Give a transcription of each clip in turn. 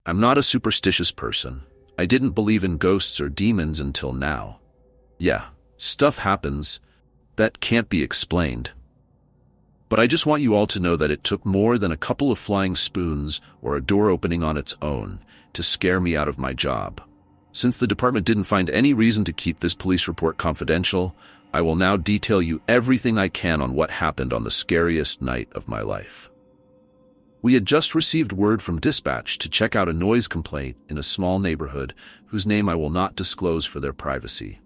I'm not a superstitious person. I didn't believe in ghosts or demons until now. Yeah, stuff happens that can't be explained. But I just want you all to know that it took more than a couple of flying spoons or a door opening on its own to scare me out of my job. Since the department didn't find any reason to keep this police report confidential, I will now detail you everything I can on what happened on the scariest night of my life. We had just received word from dispatch to check out a noise complaint in a small neighborhood whose name I will not disclose for their privacy.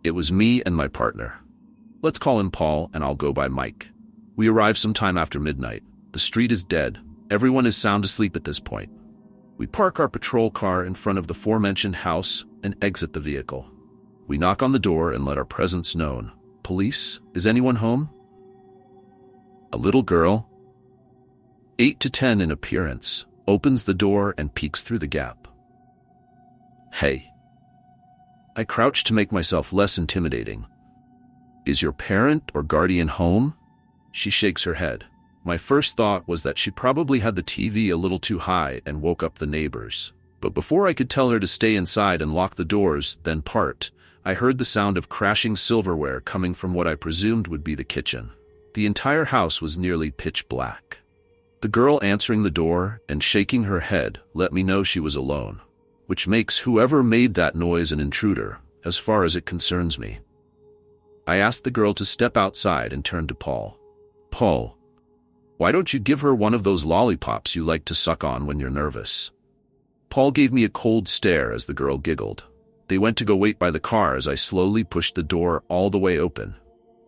It was me and my partner. Let's call him Paul, and I'll go by Mike. We arrived sometime after midnight. The street is dead. Everyone is sound asleep at this point. We park our patrol car in front of the aforementioned house and exit the vehicle. We knock on the door and let our presence known. Police, is anyone home? A little girl, 8 to 10 in appearance, opens the door and peeks through the gap. Hey. I crouch to make myself less intimidating. Is your parent or guardian home? She shakes her head. My first thought was that she probably had the TV a little too high and woke up the neighbors. But before I could tell her to stay inside and lock the doors, then part, I heard the sound of crashing silverware coming from what I presumed would be the kitchen. The entire house was nearly pitch black. The girl answering the door and shaking her head let me know she was alone, which makes whoever made that noise an intruder, as far as it concerns me. I asked the girl to step outside and turned to Paul. Paul, why don't you give her one of those lollipops you like to suck on when you're nervous? Paul gave me a cold stare as the girl giggled. They went to go wait by the car as I slowly pushed the door all the way open.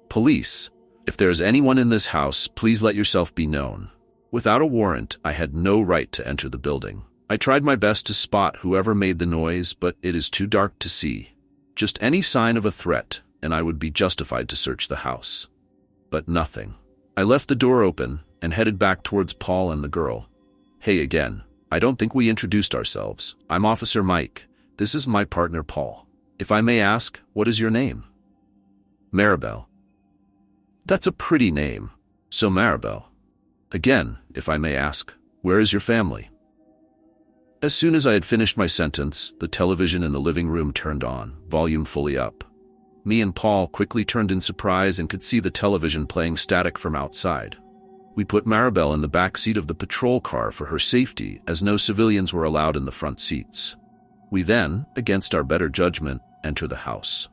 Police, if there is anyone in this house, please let yourself be known. Without a warrant, I had no right to enter the building. I tried my best to spot whoever made the noise, but it is too dark to see. Just any sign of a threat, and I would be justified to search the house. But nothing. I left the door open and headed back towards Paul and the girl. Hey again, I don't think we introduced ourselves. I'm Officer Mike. This is my partner Paul. If I may ask, what is your name? Maribel. That's a pretty name. So Maribel. Again, if I may ask, where is your family? As soon as I had finished my sentence, the television in the living room turned on, volume fully up. Me and Paul quickly turned in surprise and could see the television playing static from outside. We put Maribel in the back seat of the patrol car for her safety, as no civilians were allowed in the front seats. We then, against our better judgment, enter the house.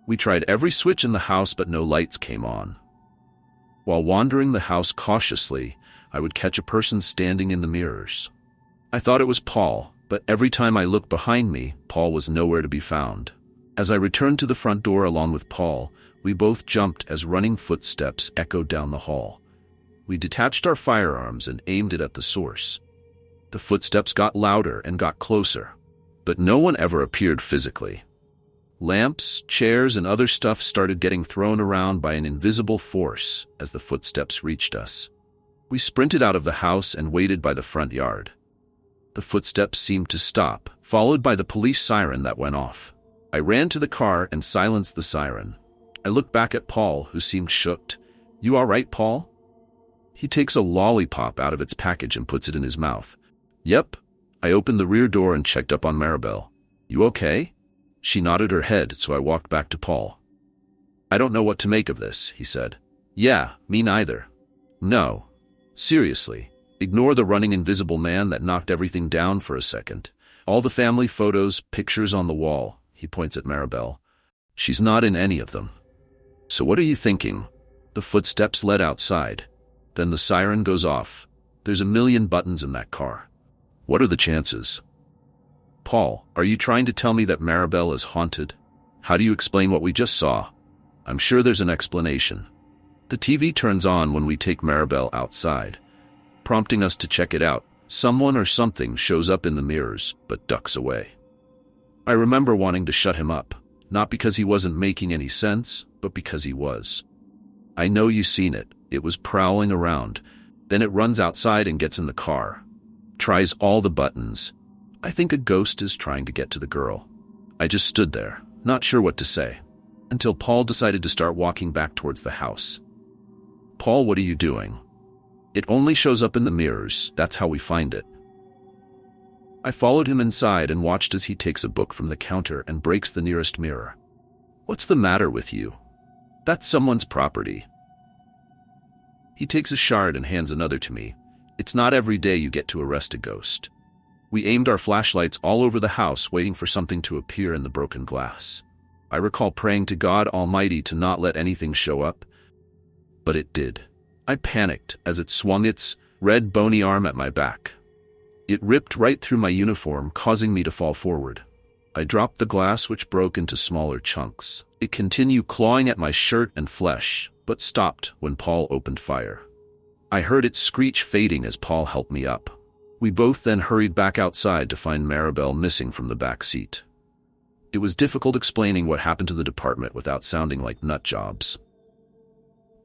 We tried every switch in the house, but no lights came on. While wandering the house cautiously, I would catch a person standing in the mirrors. I thought it was Paul, but every time I looked behind me, Paul was nowhere to be found. As I returned to the front door along with Paul, we both jumped as running footsteps echoed down the hall. We detached our firearms and aimed it at the source. The footsteps got louder and got closer, but no one ever appeared physically. Lamps, chairs, and other stuff started getting thrown around by an invisible force as the footsteps reached us. We sprinted out of the house and waited by the front yard. The footsteps seemed to stop, followed by the police siren that went off. I ran to the car and silenced the siren. I looked back at Paul, who seemed shook. You all right, Paul? He takes a lollipop out of its package and puts it in his mouth. Yep. I opened the rear door and checked up on Maribel. You okay? She nodded her head, so I walked back to Paul. I don't know what to make of this, he said. Yeah, me neither. No. Seriously. Ignore the running invisible man that knocked everything down for a second. All the family photos, pictures on the wall. He points at Maribel. She's not in any of them. So what are you thinking? The footsteps led outside. Then the siren goes off. There's a million buttons in that car. What are the chances? Paul, are you trying to tell me that Maribel is haunted? How do you explain what we just saw? I'm sure there's an explanation. The TV turns on when we take Maribel outside, prompting us to check it out. Someone or something shows up in the mirrors, but ducks away. I remember wanting to shut him up, not because he wasn't making any sense, but because he was. I know you've seen it. It was prowling around. Then it runs outside and gets in the car. Tries all the buttons. I think a ghost is trying to get to the girl. I just stood there, not sure what to say, until Paul decided to start walking back towards the house. Paul, what are you doing? It only shows up in the mirrors. That's how we find it. I followed him inside and watched as he takes a book from the counter and breaks the nearest mirror. "What's the matter with you? That's someone's property." He takes a shard and hands another to me. It's not every day you get to arrest a ghost. We aimed our flashlights all over the house, waiting for something to appear in the broken glass. I recall praying to God Almighty to not let anything show up, but it did. I panicked as it swung its red bony arm at my back. It ripped right through my uniform, causing me to fall forward. I dropped the glass, which broke into smaller chunks. It continued clawing at my shirt and flesh, but stopped when Paul opened fire. I heard it screech, fading as Paul helped me up. We both then hurried back outside to find Maribel missing from the back seat. It was difficult explaining what happened to the department without sounding like nut jobs.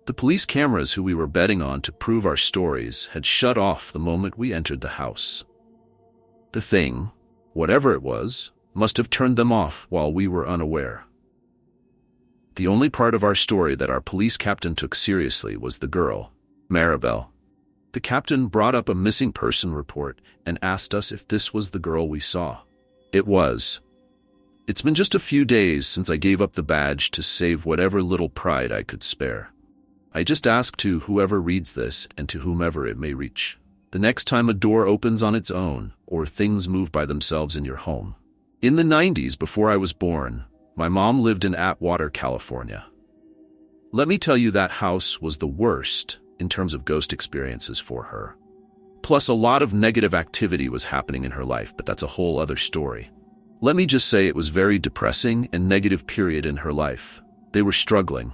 The police cameras who we were betting on to prove our stories had shut off the moment we entered the house. The thing, whatever it was, must have turned them off while we were unaware. The only part of our story that our police captain took seriously was the girl, Maribel. The captain brought up a missing person report and asked us if this was the girl we saw. It was. It's been just a few days since I gave up the badge to save whatever little pride I could spare. I just ask to whoever reads this and to whomever it may reach. The next time a door opens on its own, or things move by themselves in your home. In the 90s, before I was born, my mom lived in Atwater, California. Let me tell you, that house was the worst in terms of ghost experiences for her. Plus, a lot of negative activity was happening in her life, but that's a whole other story. Let me just say it was very depressing and negative period in her life. They were struggling.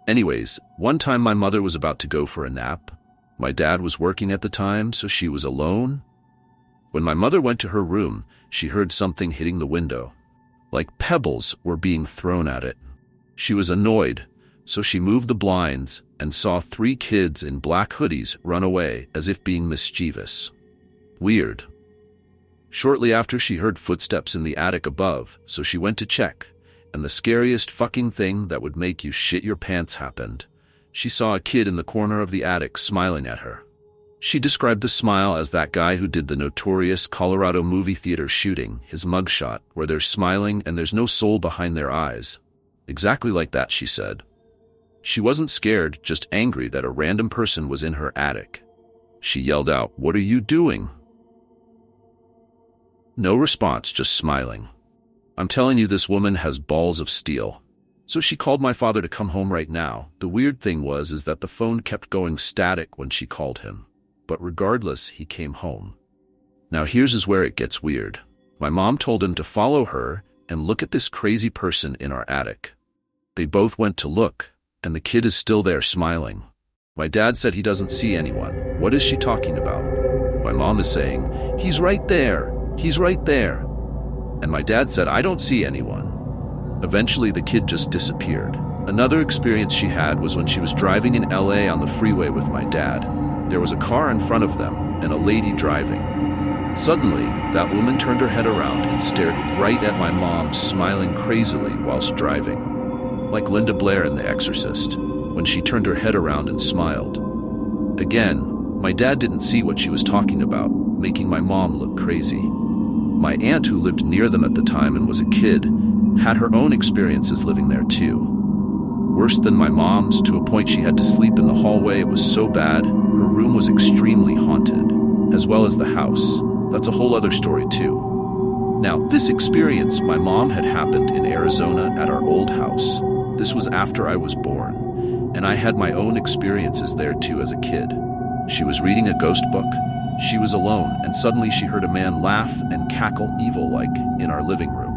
Anyways, one time my mother was about to go for a nap. My dad was working at the time, so she was alone. When my mother went to her room, she heard something hitting the window, like pebbles were being thrown at it. She was annoyed, so she moved the blinds and saw 3 kids in black hoodies run away as if being mischievous. Weird. Shortly after, she heard footsteps in the attic above, so she went to check, and the scariest fucking thing that would make you shit your pants happened. She saw a kid in the corner of the attic smiling at her. She described the smile as that guy who did the notorious Colorado movie theater shooting, his mugshot, where they're smiling and there's no soul behind their eyes. Exactly like that, she said. She wasn't scared, just angry that a random person was in her attic. She yelled out, "What are you doing?" No response, just smiling. I'm telling you, this woman has balls of steel. So she called my father to come home right now. The weird thing is that the phone kept going static when she called him. But regardless, he came home. Now here's where it gets weird. My mom told him to follow her and look at this crazy person in our attic. They both went to look, and the kid is still there smiling. My dad said he doesn't see anyone. What is she talking about? My mom is saying, "He's right there. He's right there." And my dad said, "I don't see anyone." Eventually, the kid just disappeared. Another experience she had was when she was driving in LA on the freeway with my dad. There was a car in front of them and a lady driving. Suddenly, that woman turned her head around and stared right at my mom, smiling crazily whilst driving. Like Linda Blair in The Exorcist, when she turned her head around and smiled. Again, my dad didn't see what she was talking about, making my mom look crazy. My aunt, who lived near them at the time and was a kid, had her own experiences living there too. Worse than my mom's, to a point she had to sleep in the hallway. It was so bad, her room was extremely haunted, as well as the house. That's a whole other story too. Now, this experience my mom had happened in Arizona at our old house. This was after I was born, and I had my own experiences there too as a kid. She was reading a ghost book. She was alone, and suddenly she heard a man laugh and cackle evil-like in our living room.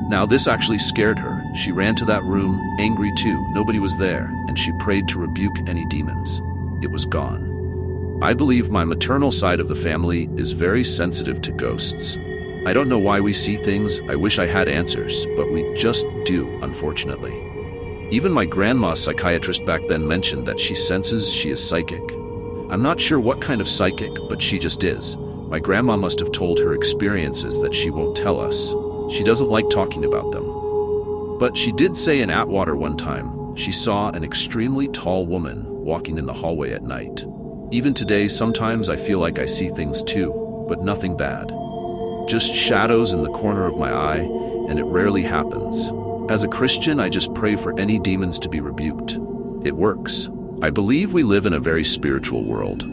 Now this actually scared her. She ran to that room, angry too. Nobody was there, and she prayed to rebuke any demons. It was gone. I believe my maternal side of the family is very sensitive to ghosts. I don't know why we see things. I wish I had answers, but we just do, unfortunately. Even my grandma's psychiatrist back then mentioned that she senses she is psychic. I'm not sure what kind of psychic, but she just is. My grandma must have told her experiences that she won't tell us. She doesn't like talking about them. But she did say in Atwater one time, she saw an extremely tall woman walking in the hallway at night. Even today, sometimes I feel like I see things too, but nothing bad. just shadows in the corner of my eye, and it rarely happens. As a Christian, I just pray for any demons to be rebuked. It works. I believe we live in a very spiritual world.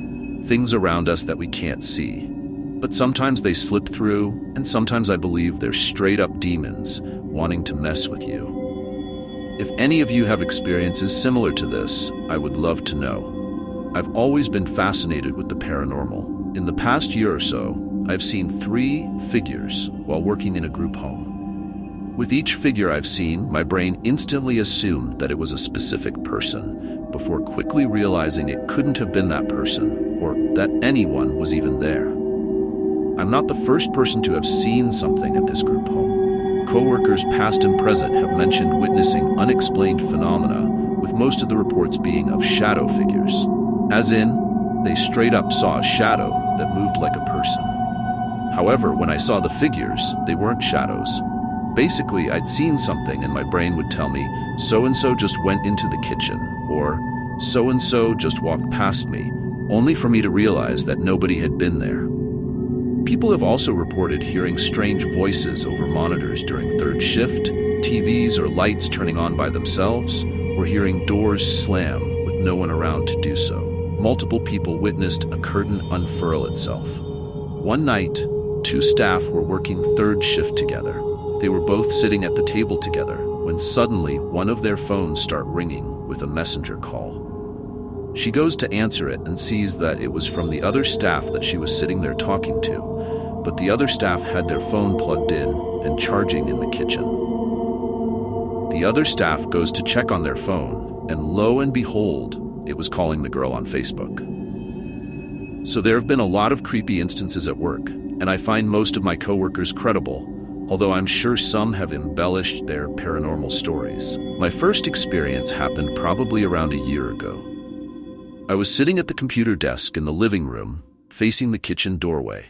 Things around us that we can't see. But sometimes they slip through, and sometimes I believe they're straight up demons wanting to mess with you. If any of you have experiences similar to this, I would love to know. I've always been fascinated with the paranormal. In the past year or so, I've seen 3 figures while working in a group home. With each figure I've seen, my brain instantly assumed that it was a specific person, before quickly realizing it couldn't have been that person, or that anyone was even there. I'm not the first person to have seen something at this group home. Coworkers past and present have mentioned witnessing unexplained phenomena, with most of the reports being of shadow figures. As in, they straight up saw a shadow that moved like a person. However, when I saw the figures, they weren't shadows. Basically, I'd seen something and my brain would tell me, so-and-so just went into the kitchen, or so-and-so just walked past me, only for me to realize that nobody had been there. People have also reported hearing strange voices over monitors during third shift, TVs or lights turning on by themselves, or hearing doors slam with no one around to do so. Multiple people witnessed a curtain unfurl itself. One night, 2 staff were working third shift together. They were both sitting at the table together when suddenly one of their phones started ringing with a messenger call. She goes to answer it and sees that it was from the other staff that she was sitting there talking to, but the other staff had their phone plugged in and charging in the kitchen. The other staff goes to check on their phone, and lo and behold, it was calling the girl on Facebook. So there have been a lot of creepy instances at work, and I find most of my coworkers credible, although I'm sure some have embellished their paranormal stories. My first experience happened probably around a year ago. I was sitting at the computer desk in the living room, facing the kitchen doorway.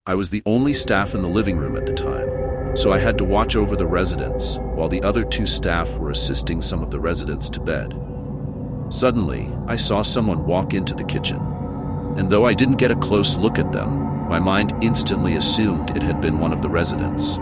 I was the only staff in the living room at the time, so I had to watch over the residents while the other 2 staff were assisting some of the residents to bed. Suddenly, I saw someone walk into the kitchen, and though I didn't get a close look at them, my mind instantly assumed it had been one of the residents.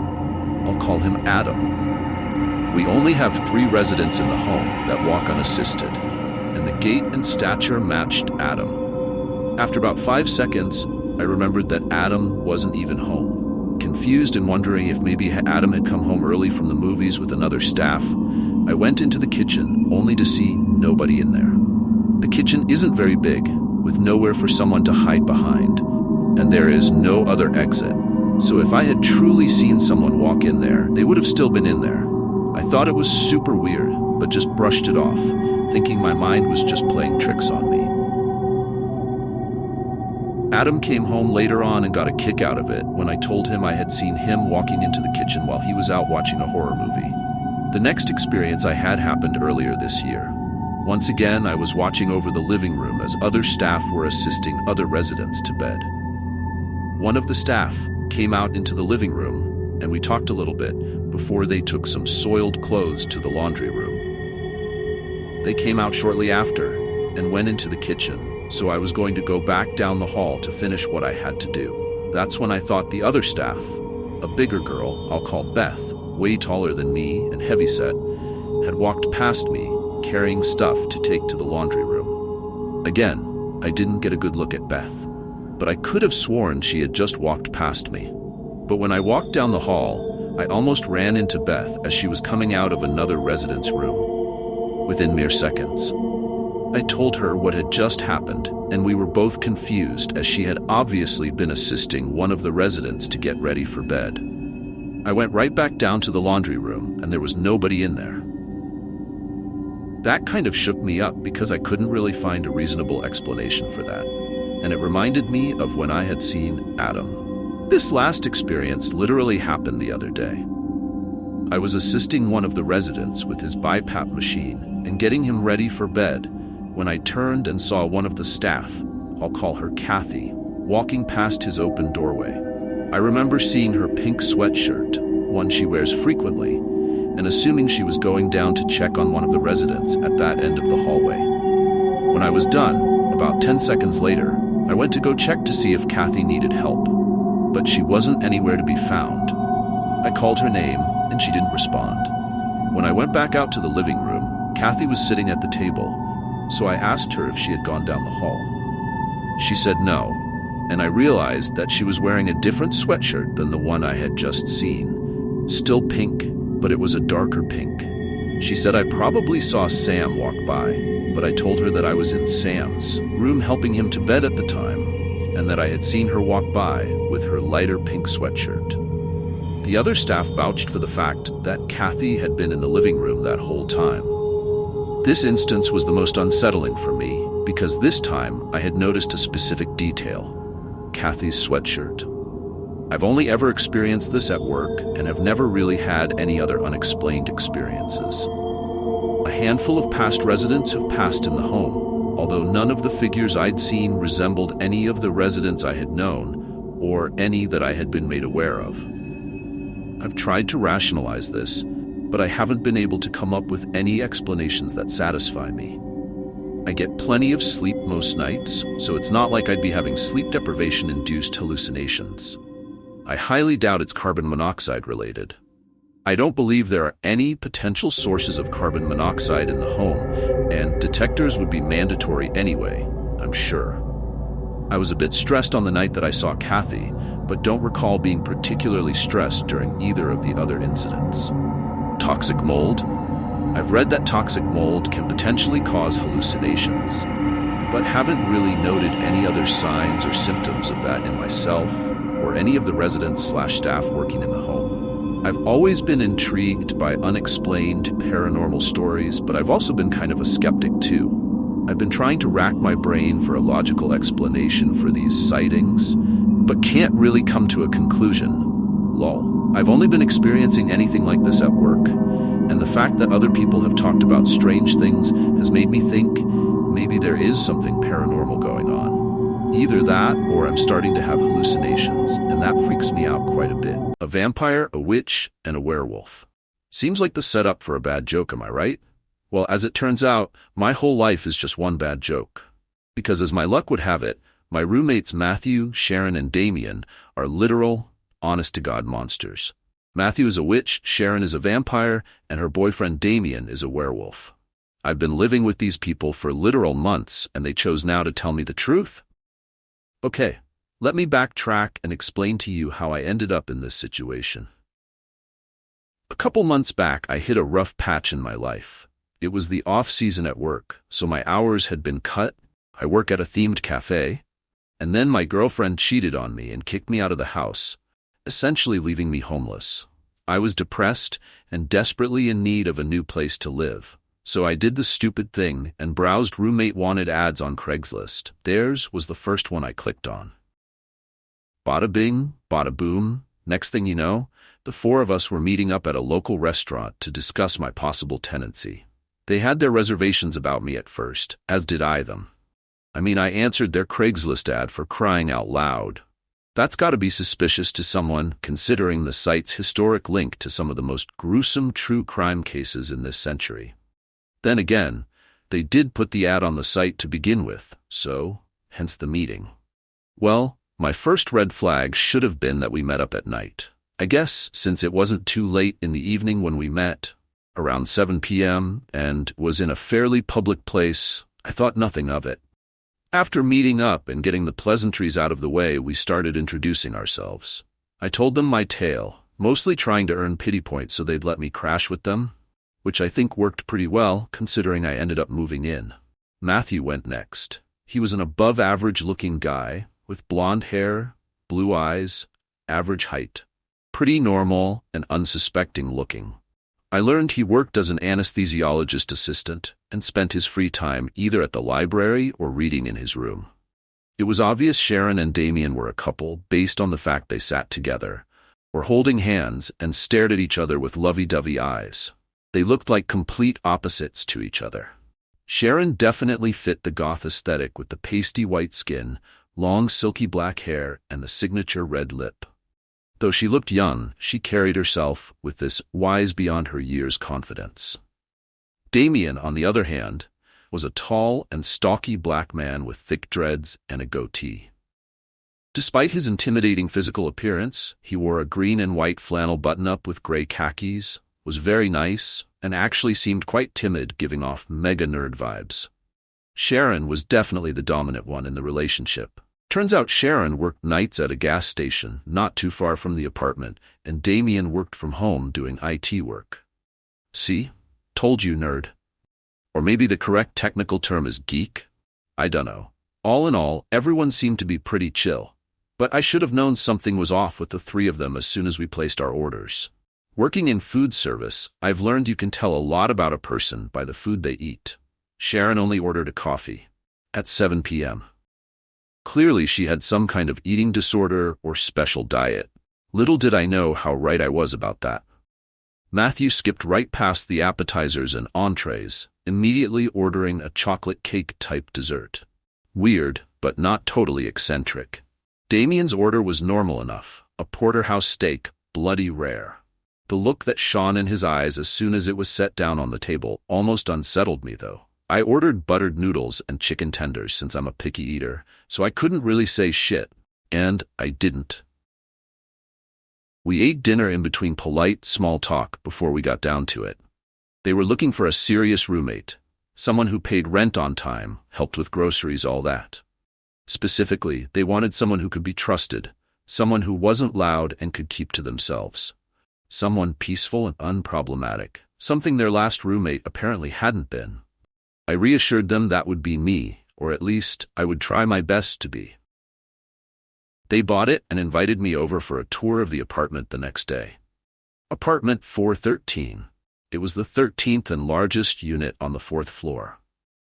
I'll call him Adam. We only have 3 residents in the home that walk unassisted, and the gait and stature matched Adam. After about 5 seconds, I remembered that Adam wasn't even home. Confused and wondering if maybe Adam had come home early from the movies with another staff, I went into the kitchen only to see nobody in there. The kitchen isn't very big, with nowhere for someone to hide behind, and there is no other exit. So if I had truly seen someone walk in there, they would have still been in there. I thought it was super weird, but just brushed it off, thinking my mind was just playing tricks on me. Adam came home later on and got a kick out of it when I told him I had seen him walking into the kitchen while he was out watching a horror movie. The next experience I had happened earlier this year. Once again, I was watching over the living room as other staff were assisting other residents to bed. One of the staff came out into the living room, and we talked a little bit before they took some soiled clothes to the laundry room. They came out shortly after and went into the kitchen, so I was going to go back down the hall to finish what I had to do. That's when I thought the other staff, a bigger girl I'll call Beth, way taller than me and heavyset, had walked past me carrying stuff to take to the laundry room. Again, I didn't get a good look at Beth, but I could have sworn she had just walked past me. But when I walked down the hall, I almost ran into Beth as she was coming out of another resident's room. Within mere seconds, I told her what had just happened, and we were both confused as she had obviously been assisting one of the residents to get ready for bed. I went right back down to the laundry room, and there was nobody in there. That kind of shook me up because I couldn't really find a reasonable explanation for that, and it reminded me of when I had seen Adam. This last experience literally happened the other day. I was assisting one of the residents with his BiPAP machine and getting him ready for bed when I turned and saw one of the staff, I'll call her Kathy, walking past his open doorway. I remember seeing her pink sweatshirt, one she wears frequently, and assuming she was going down to check on one of the residents at that end of the hallway. When I was done, about 10 seconds later, I went to go check to see if Kathy needed help. but she wasn't anywhere to be found. I called her name, and she didn't respond. When I went back out to the living room, Kathy was sitting at the table, so I asked her if she had gone down the hall. She said no, and I realized that she was wearing a different sweatshirt than the one I had just seen. Still pink, but it was a darker pink. She said I probably saw Sam walk by, but I told her that I was in Sam's room helping him to bed at the time, and that I had seen her walk by with her lighter pink sweatshirt. The other staff vouched for the fact that Kathy had been in the living room that whole time. This instance was the most unsettling for me because this time I had noticed a specific detail: Kathy's sweatshirt. I've only ever experienced this at work and have never really had any other unexplained experiences. A handful of past residents have passed in the home, although none of the figures I'd seen resembled any of the residents I had known or any that I had been made aware of. I've tried to rationalize this, but I haven't been able to come up with any explanations that satisfy me. I get plenty of sleep most nights, so it's not like I'd be having sleep deprivation-induced hallucinations. I highly doubt it's carbon monoxide related. I don't believe there are any potential sources of carbon monoxide in the home, and detectors would be mandatory anyway, I'm sure. I was a bit stressed on the night that I saw Kathy, but don't recall being particularly stressed during either of the other incidents. Toxic mold? I've read that toxic mold can potentially cause hallucinations, but haven't really noted any other signs or symptoms of that in myself or any of the residents/staff working in the home. I've always been intrigued by unexplained paranormal stories, but I've also been kind of a skeptic too. I've been trying to rack my brain for a logical explanation for these sightings, but can't really come to a conclusion. Lol. I've only been experiencing anything like this at work, and the fact that other people have talked about strange things has made me think maybe there is something paranormal going on. Either that, or I'm starting to have hallucinations, and that freaks me out quite a bit. A vampire, a witch, and a werewolf. Seems like the setup for a bad joke, am I right? Well, as it turns out, my whole life is just one bad joke. Because as my luck would have it, my roommates Matthew, Sharon, and Damien are literal, honest-to-God monsters. Matthew is a witch, Sharon is a vampire, and her boyfriend Damien is a werewolf. I've been living with these people for literal months, and they chose now to tell me the truth? Okay, let me backtrack and explain to you how I ended up in this situation. A couple months back, I hit a rough patch in my life. It was the off-season at work, so my hours had been cut. I work at a themed cafe, and then my girlfriend cheated on me and kicked me out of the house, essentially leaving me homeless. I was depressed and desperately in need of a new place to live, so I did the stupid thing and browsed roommate wanted ads on Craigslist. Theirs was the first one I clicked on. Bada bing, bada boom. Next thing you know, the four of us were meeting up at a local restaurant to discuss my possible tenancy. They had their reservations about me at first, as did I them. I mean, I answered their Craigslist ad for crying out loud. That's got to be suspicious to someone, considering the site's historic link to some of the most gruesome true crime cases in this century. Then again, they did put the ad on the site to begin with, so, hence the meeting. Well, my first red flag should have been that we met up at night. I guess, since it wasn't too late in the evening when we met, around 7 p.m., and was in a fairly public place, I thought nothing of it. After meeting up and getting the pleasantries out of the way, we started introducing ourselves. I told them my tale, mostly trying to earn pity points so they'd let me crash with them, which I think worked pretty well, considering I ended up moving in. Matthew went next. He was an above-average-looking guy, with blonde hair, blue eyes, average height. Pretty normal and unsuspecting looking. I learned he worked as an anesthesiologist assistant and spent his free time either at the library or reading in his room. It was obvious Sharon and Damien were a couple based on the fact they sat together, were holding hands and stared at each other with lovey-dovey eyes. They looked like complete opposites to each other. Sharon definitely fit the goth aesthetic with the pasty white skin, long silky black hair, and the signature red lip. Though she looked young, she carried herself with this wise beyond her years confidence. Damien, on the other hand, was a tall and stocky black man with thick dreads and a goatee. Despite his intimidating physical appearance, he wore a green and white flannel button-up with gray khakis, was very nice, and actually seemed quite timid, giving off mega nerd vibes. Sharon was definitely the dominant one in the relationship. Turns out Sharon worked nights at a gas station not too far from the apartment, and Damien worked from home doing IT work. See? Told you, nerd. Or maybe the correct technical term is geek? I dunno. All in all, everyone seemed to be pretty chill. But I should have known something was off with the three of them as soon as we placed our orders. Working in food service, I've learned you can tell a lot about a person by the food they eat. Sharon only ordered a coffee. At 7 p.m. Clearly she had some kind of eating disorder or special diet. Little did I know how right I was about that. Matthew skipped right past the appetizers and entrees, immediately ordering a chocolate cake-type dessert. Weird, but not totally eccentric. Damien's order was normal enough, a porterhouse steak, bloody rare. The look that shone in his eyes as soon as it was set down on the table almost unsettled me, though. I ordered buttered noodles and chicken tenders since I'm a picky eater, so I couldn't really say shit, and I didn't. We ate dinner in between polite small talk before we got down to it. They were looking for a serious roommate, someone who paid rent on time, helped with groceries, all that. Specifically, they wanted someone who could be trusted, someone who wasn't loud and could keep to themselves. Someone peaceful and unproblematic, something their last roommate apparently hadn't been. I reassured them that would be me, or at least I would try my best to be. They bought it and invited me over for a tour of the apartment the next day. Apartment 413. It was the 13th and largest unit on the 4th floor.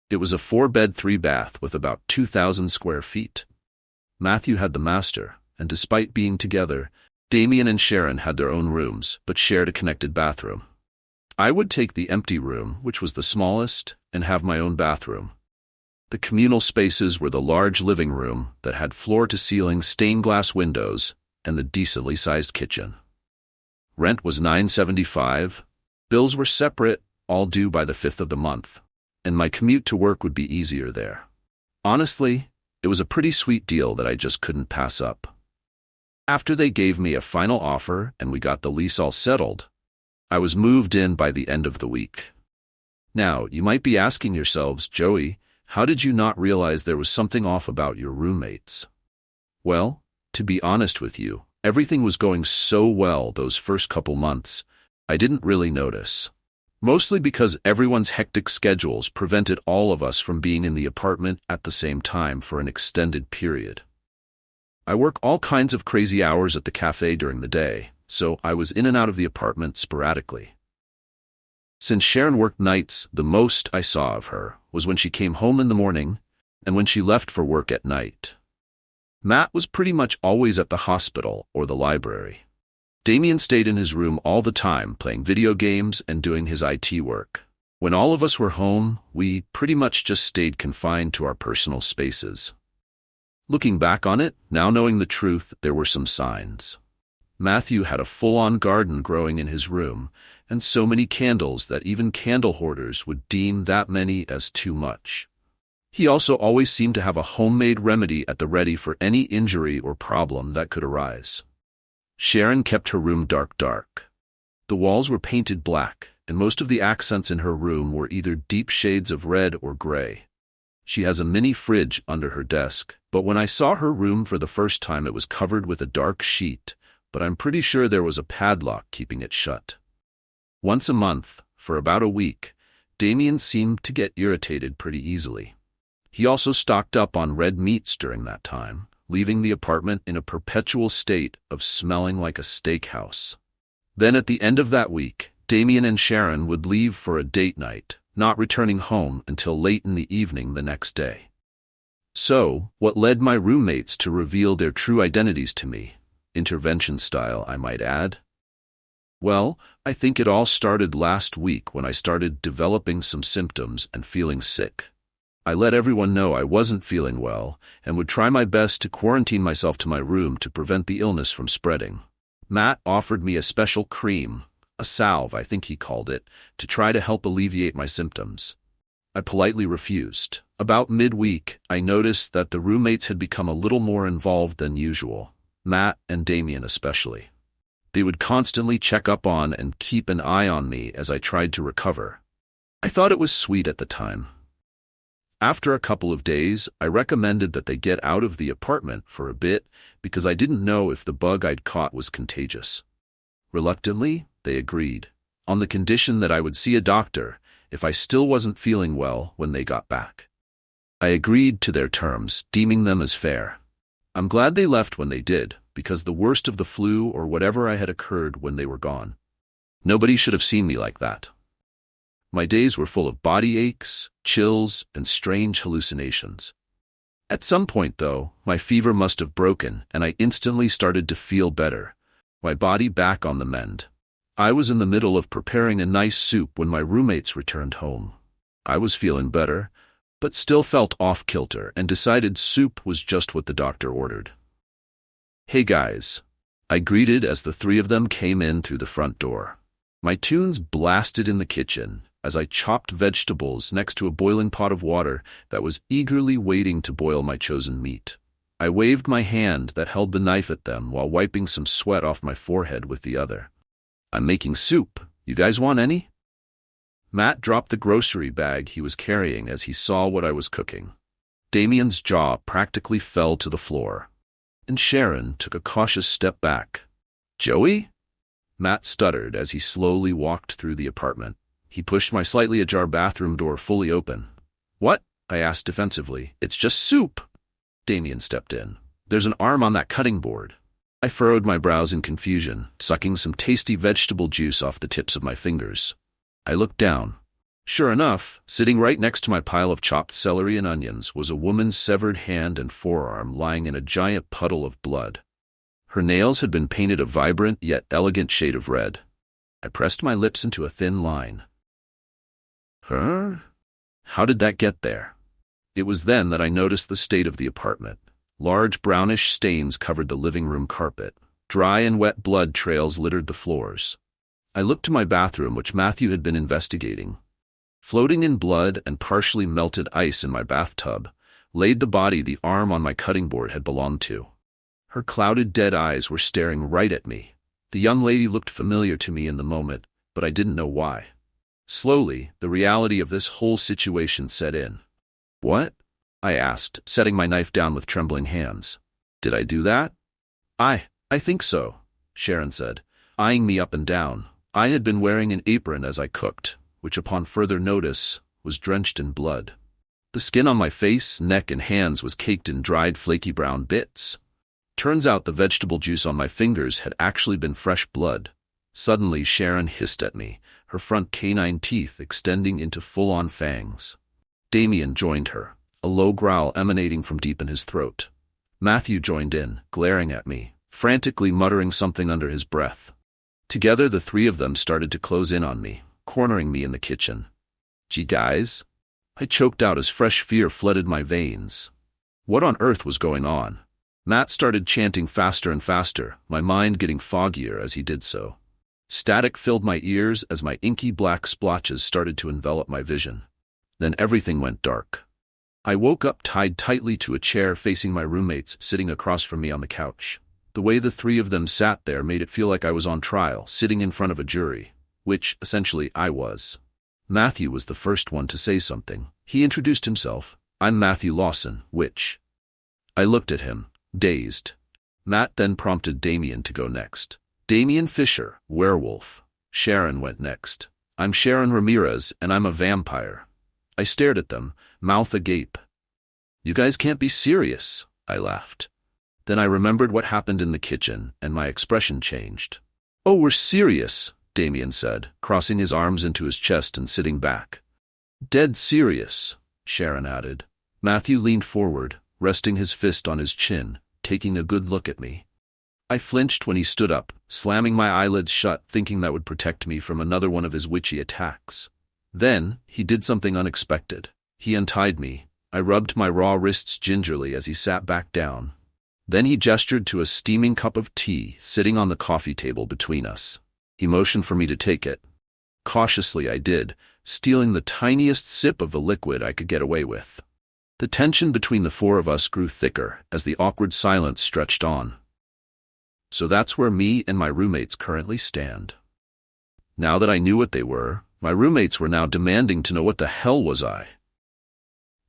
It was a 4-bed, 3-bath with about 2,000 square feet. Matthew had the master, and despite being together, Damien and Sharon had their own rooms, but shared a connected bathroom. I would take the empty room, which was the smallest, and have my own bathroom. The communal spaces were the large living room that had floor-to-ceiling stained glass windows and the decently sized kitchen. Rent was $9.75. Bills were separate, all due by the 5th of the month, and my commute to work would be easier there. Honestly, it was a pretty sweet deal that I just couldn't pass up. After they gave me a final offer and we got the lease all settled, I was moved in by the end of the week. Now, you might be asking yourselves, Joey, how did you not realize there was something off about your roommates? Well, to be honest with you, everything was going so well those first couple months, I didn't really notice. Mostly because everyone's hectic schedules prevented all of us from being in the apartment at the same time for an extended period. I work all kinds of crazy hours at the cafe during the day, so I was in and out of the apartment sporadically. Since Sharon worked nights, the most I saw of her was when she came home in the morning and when she left for work at night. Matt was pretty much always at the hospital or the library. Damien stayed in his room all the time playing video games and doing his IT work. When all of us were home, we pretty much just stayed confined to our personal spaces. Looking back on it, now knowing the truth, there were some signs. Matthew had a full-on garden growing in his room, and so many candles that even candle hoarders would deem that many as too much. He also always seemed to have a homemade remedy at the ready for any injury or problem that could arise. Sharon kept her room dark. The walls were painted black, and most of the accents in her room were either deep shades of red or gray. She has a mini fridge under her desk, but when I saw her room for the first time it was covered with a dark sheet, but I'm pretty sure there was a padlock keeping it shut. Once a month, for about a week, Damien seemed to get irritated pretty easily. He also stocked up on red meats during that time, leaving the apartment in a perpetual state of smelling like a steakhouse. Then at the end of that week, Damien and Sharon would leave for a date night, not returning home until late in the evening the next day. So, what led my roommates to reveal their true identities to me? Intervention style, I might add. Well, I think it all started last week when I started developing some symptoms and feeling sick. I let everyone know I wasn't feeling well and would try my best to quarantine myself to my room to prevent the illness from spreading. Matt offered me a special cream, a salve I think he called it, to try to help alleviate my symptoms. I politely refused. About midweek, I noticed that the roommates had become a little more involved than usual, Matt and Damien especially. They would constantly check up on and keep an eye on me as I tried to recover. I thought it was sweet at the time. After a couple of days, I recommended that they get out of the apartment for a bit because I didn't know if the bug I'd caught was contagious. Reluctantly, they agreed, on the condition that I would see a doctor if I still wasn't feeling well when they got back. I agreed to their terms, deeming them as fair. I'm glad they left when they did, because the worst of the flu or whatever I had occurred when they were gone. Nobody should have seen me like that. My days were full of body aches, chills, and strange hallucinations. At some point, though, my fever must have broken, and I instantly started to feel better, my body back on the mend. I was in the middle of preparing a nice soup when my roommates returned home. I was feeling better, but still felt off-kilter and decided soup was just what the doctor ordered. "Hey guys," I greeted as the three of them came in through the front door. My tunes blasted in the kitchen as I chopped vegetables next to a boiling pot of water that was eagerly waiting to boil my chosen meat. I waved my hand that held the knife at them while wiping some sweat off my forehead with the other. "I'm making soup. You guys want any?" Matt dropped the grocery bag he was carrying as he saw what I was cooking. Damien's jaw practically fell to the floor, and Sharon took a cautious step back. "Joey?" Matt stuttered as he slowly walked through the apartment. He pushed my slightly ajar bathroom door fully open. "What?" I asked defensively. "It's just soup." Damien stepped in. "There's an arm on that cutting board." I furrowed my brows in confusion, sucking some tasty vegetable juice off the tips of my fingers. I looked down. Sure enough, sitting right next to my pile of chopped celery and onions was a woman's severed hand and forearm lying in a giant puddle of blood. Her nails had been painted a vibrant yet elegant shade of red. I pressed my lips into a thin line. Huh? How did that get there? It was then that I noticed the state of the apartment. Large brownish stains covered the living room carpet. Dry and wet blood trails littered the floors. I looked to my bathroom, which Matthew had been investigating. Floating in blood and partially melted ice in my bathtub, laid the body the arm on my cutting board had belonged to. Her clouded dead eyes were staring right at me. The young lady looked familiar to me in the moment, but I didn't know why. Slowly, the reality of this whole situation set in. "What?" I asked, setting my knife down with trembling hands. "Did I do that?" I think so," Sharon said, eyeing me up and down. I had been wearing an apron as I cooked, which upon further notice was drenched in blood. The skin on my face, neck, and hands was caked in dried flaky brown bits. Turns out the vegetable juice on my fingers had actually been fresh blood. Suddenly Sharon hissed at me, her front canine teeth extending into full-on fangs. Damien joined her, a low growl emanating from deep in his throat. Matthew joined in, glaring at me, frantically muttering something under his breath. Together the three of them started to close in on me, cornering me in the kitchen. "Gee guys," I choked out as fresh fear flooded my veins. What on earth was going on? Matt started chanting faster and faster, my mind getting foggier as he did so. Static filled my ears as my inky black splotches started to envelop my vision. Then everything went dark. I woke up tied tightly to a chair facing my roommates sitting across from me on the couch. The way the three of them sat there made it feel like I was on trial, sitting in front of a jury, which, essentially, I was. Matthew was the first one to say something. He introduced himself. "I'm Matthew Lawson, witch." I looked at him, dazed. Matt then prompted Damien to go next. "Damien Fisher, werewolf." Sharon went next. "I'm Sharon Ramirez, and I'm a vampire." I stared at them, mouth agape. "You guys can't be serious," I laughed. Then I remembered what happened in the kitchen, and my expression changed. "Oh, we're serious," Damien said, crossing his arms into his chest and sitting back. "Dead serious," Sharon added. Matthew leaned forward, resting his fist on his chin, taking a good look at me. I flinched when he stood up, slamming my eyelids shut, thinking that would protect me from another one of his witchy attacks. Then, he did something unexpected. He untied me. I rubbed my raw wrists gingerly as he sat back down. Then he gestured to a steaming cup of tea sitting on the coffee table between us. He motioned for me to take it. Cautiously I did, stealing the tiniest sip of the liquid I could get away with. The tension between the four of us grew thicker as the awkward silence stretched on. So that's where me and my roommates currently stand. Now that I knew what they were, my roommates were now demanding to know what the hell was I.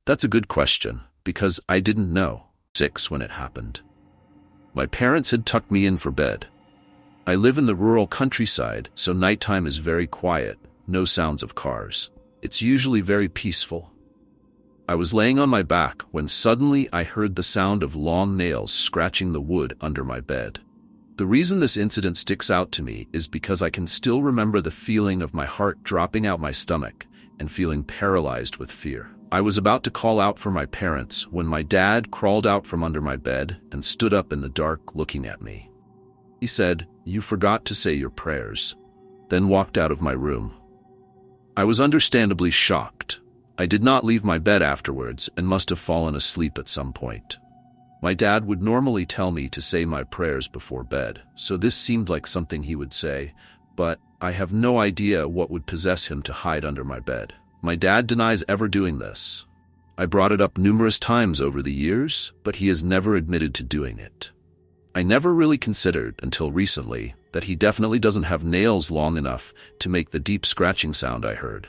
That's a good question, because I didn't know. 6 when it happened. My parents had tucked me in for bed. I live in the rural countryside, so nighttime is very quiet, no sounds of cars. It's usually very peaceful. I was laying on my back when suddenly I heard the sound of long nails scratching the wood under my bed. The reason this incident sticks out to me is because I can still remember the feeling of my heart dropping out my stomach and feeling paralyzed with fear. I was about to call out for my parents when my dad crawled out from under my bed and stood up in the dark looking at me. He said, "You forgot to say your prayers," then walked out of my room. I was understandably shocked. I did not leave my bed afterwards and must have fallen asleep at some point. My dad would normally tell me to say my prayers before bed, so this seemed like something he would say, but I have no idea what would possess him to hide under my bed. My dad denies ever doing this. I brought it up numerous times over the years, but he has never admitted to doing it. I never really considered until recently that he definitely doesn't have nails long enough to make the deep scratching sound I heard.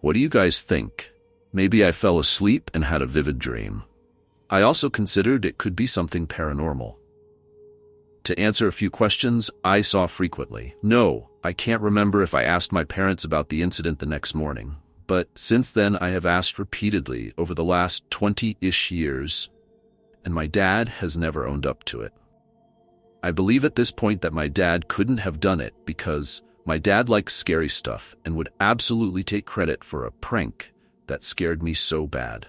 What do you guys think? Maybe I fell asleep and had a vivid dream. I also considered it could be something paranormal. To answer a few questions I saw frequently. No, I can't remember if I asked my parents about the incident the next morning, but since then I have asked repeatedly over the last 20-ish years, and my dad has never owned up to it. I believe at this point that my dad couldn't have done it because my dad likes scary stuff and would absolutely take credit for a prank that scared me so bad.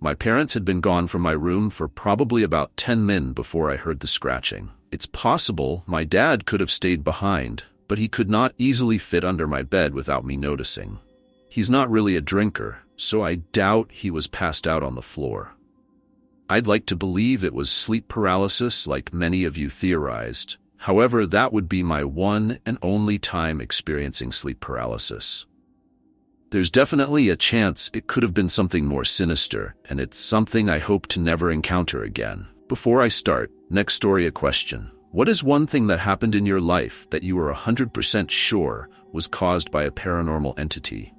My parents had been gone from my room for probably about 10 minutes before I heard the scratching. It's possible my dad could have stayed behind, but he could not easily fit under my bed without me noticing. He's not really a drinker, so I doubt he was passed out on the floor. I'd like to believe it was sleep paralysis like many of you theorized. However, that would be my one and only time experiencing sleep paralysis. There's definitely a chance it could have been something more sinister, and it's something I hope to never encounter again. Before I start, next story a question. What is one thing that happened in your life that you were 100% sure was caused by a paranormal entity?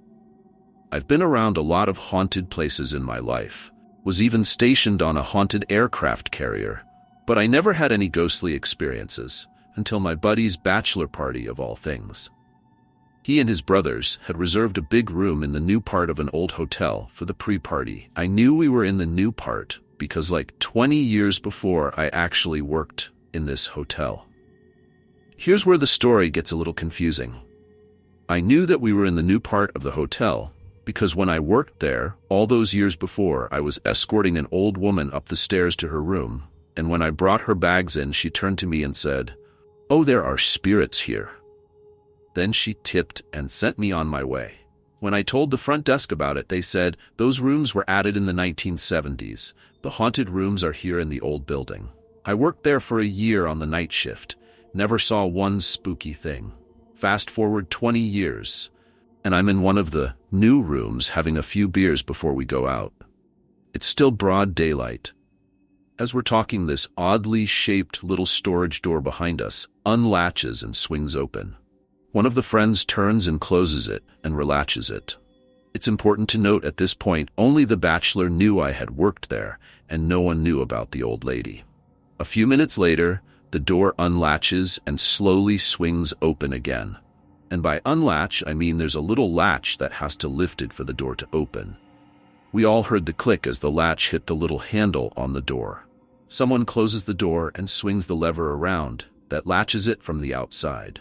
I've been around a lot of haunted places in my life, was even stationed on a haunted aircraft carrier, but I never had any ghostly experiences until my buddy's bachelor party of all things. He and his brothers had reserved a big room in the new part of an old hotel for the pre-party. I knew we were in the new part because like 20 years before I actually worked in this hotel. Here's where the story gets a little confusing. I knew that we were in the new part of the hotel because when I worked there, all those years before, I was escorting an old woman up the stairs to her room, and when I brought her bags in, she turned to me and said, "Oh, there are spirits here." Then she tipped and sent me on my way. When I told the front desk about it, they said, "Those rooms were added in the 1970s. The haunted rooms are here in the old building." I worked there for a year on the night shift, never saw one spooky thing. Fast forward 20 years, and I'm in one of the new rooms having a few beers before we go out. It's still broad daylight. As we're talking, this oddly shaped little storage door behind us unlatches and swings open. One of the friends turns and closes it and relatches it. It's important to note at this point, only the bachelor knew I had worked there, and no one knew about the old lady. A few minutes later, the door unlatches and slowly swings open again. And by unlatch, I mean there's a little latch that has to lift it for the door to open. We all heard the click as the latch hit the little handle on the door. Someone closes the door and swings the lever around that latches it from the outside.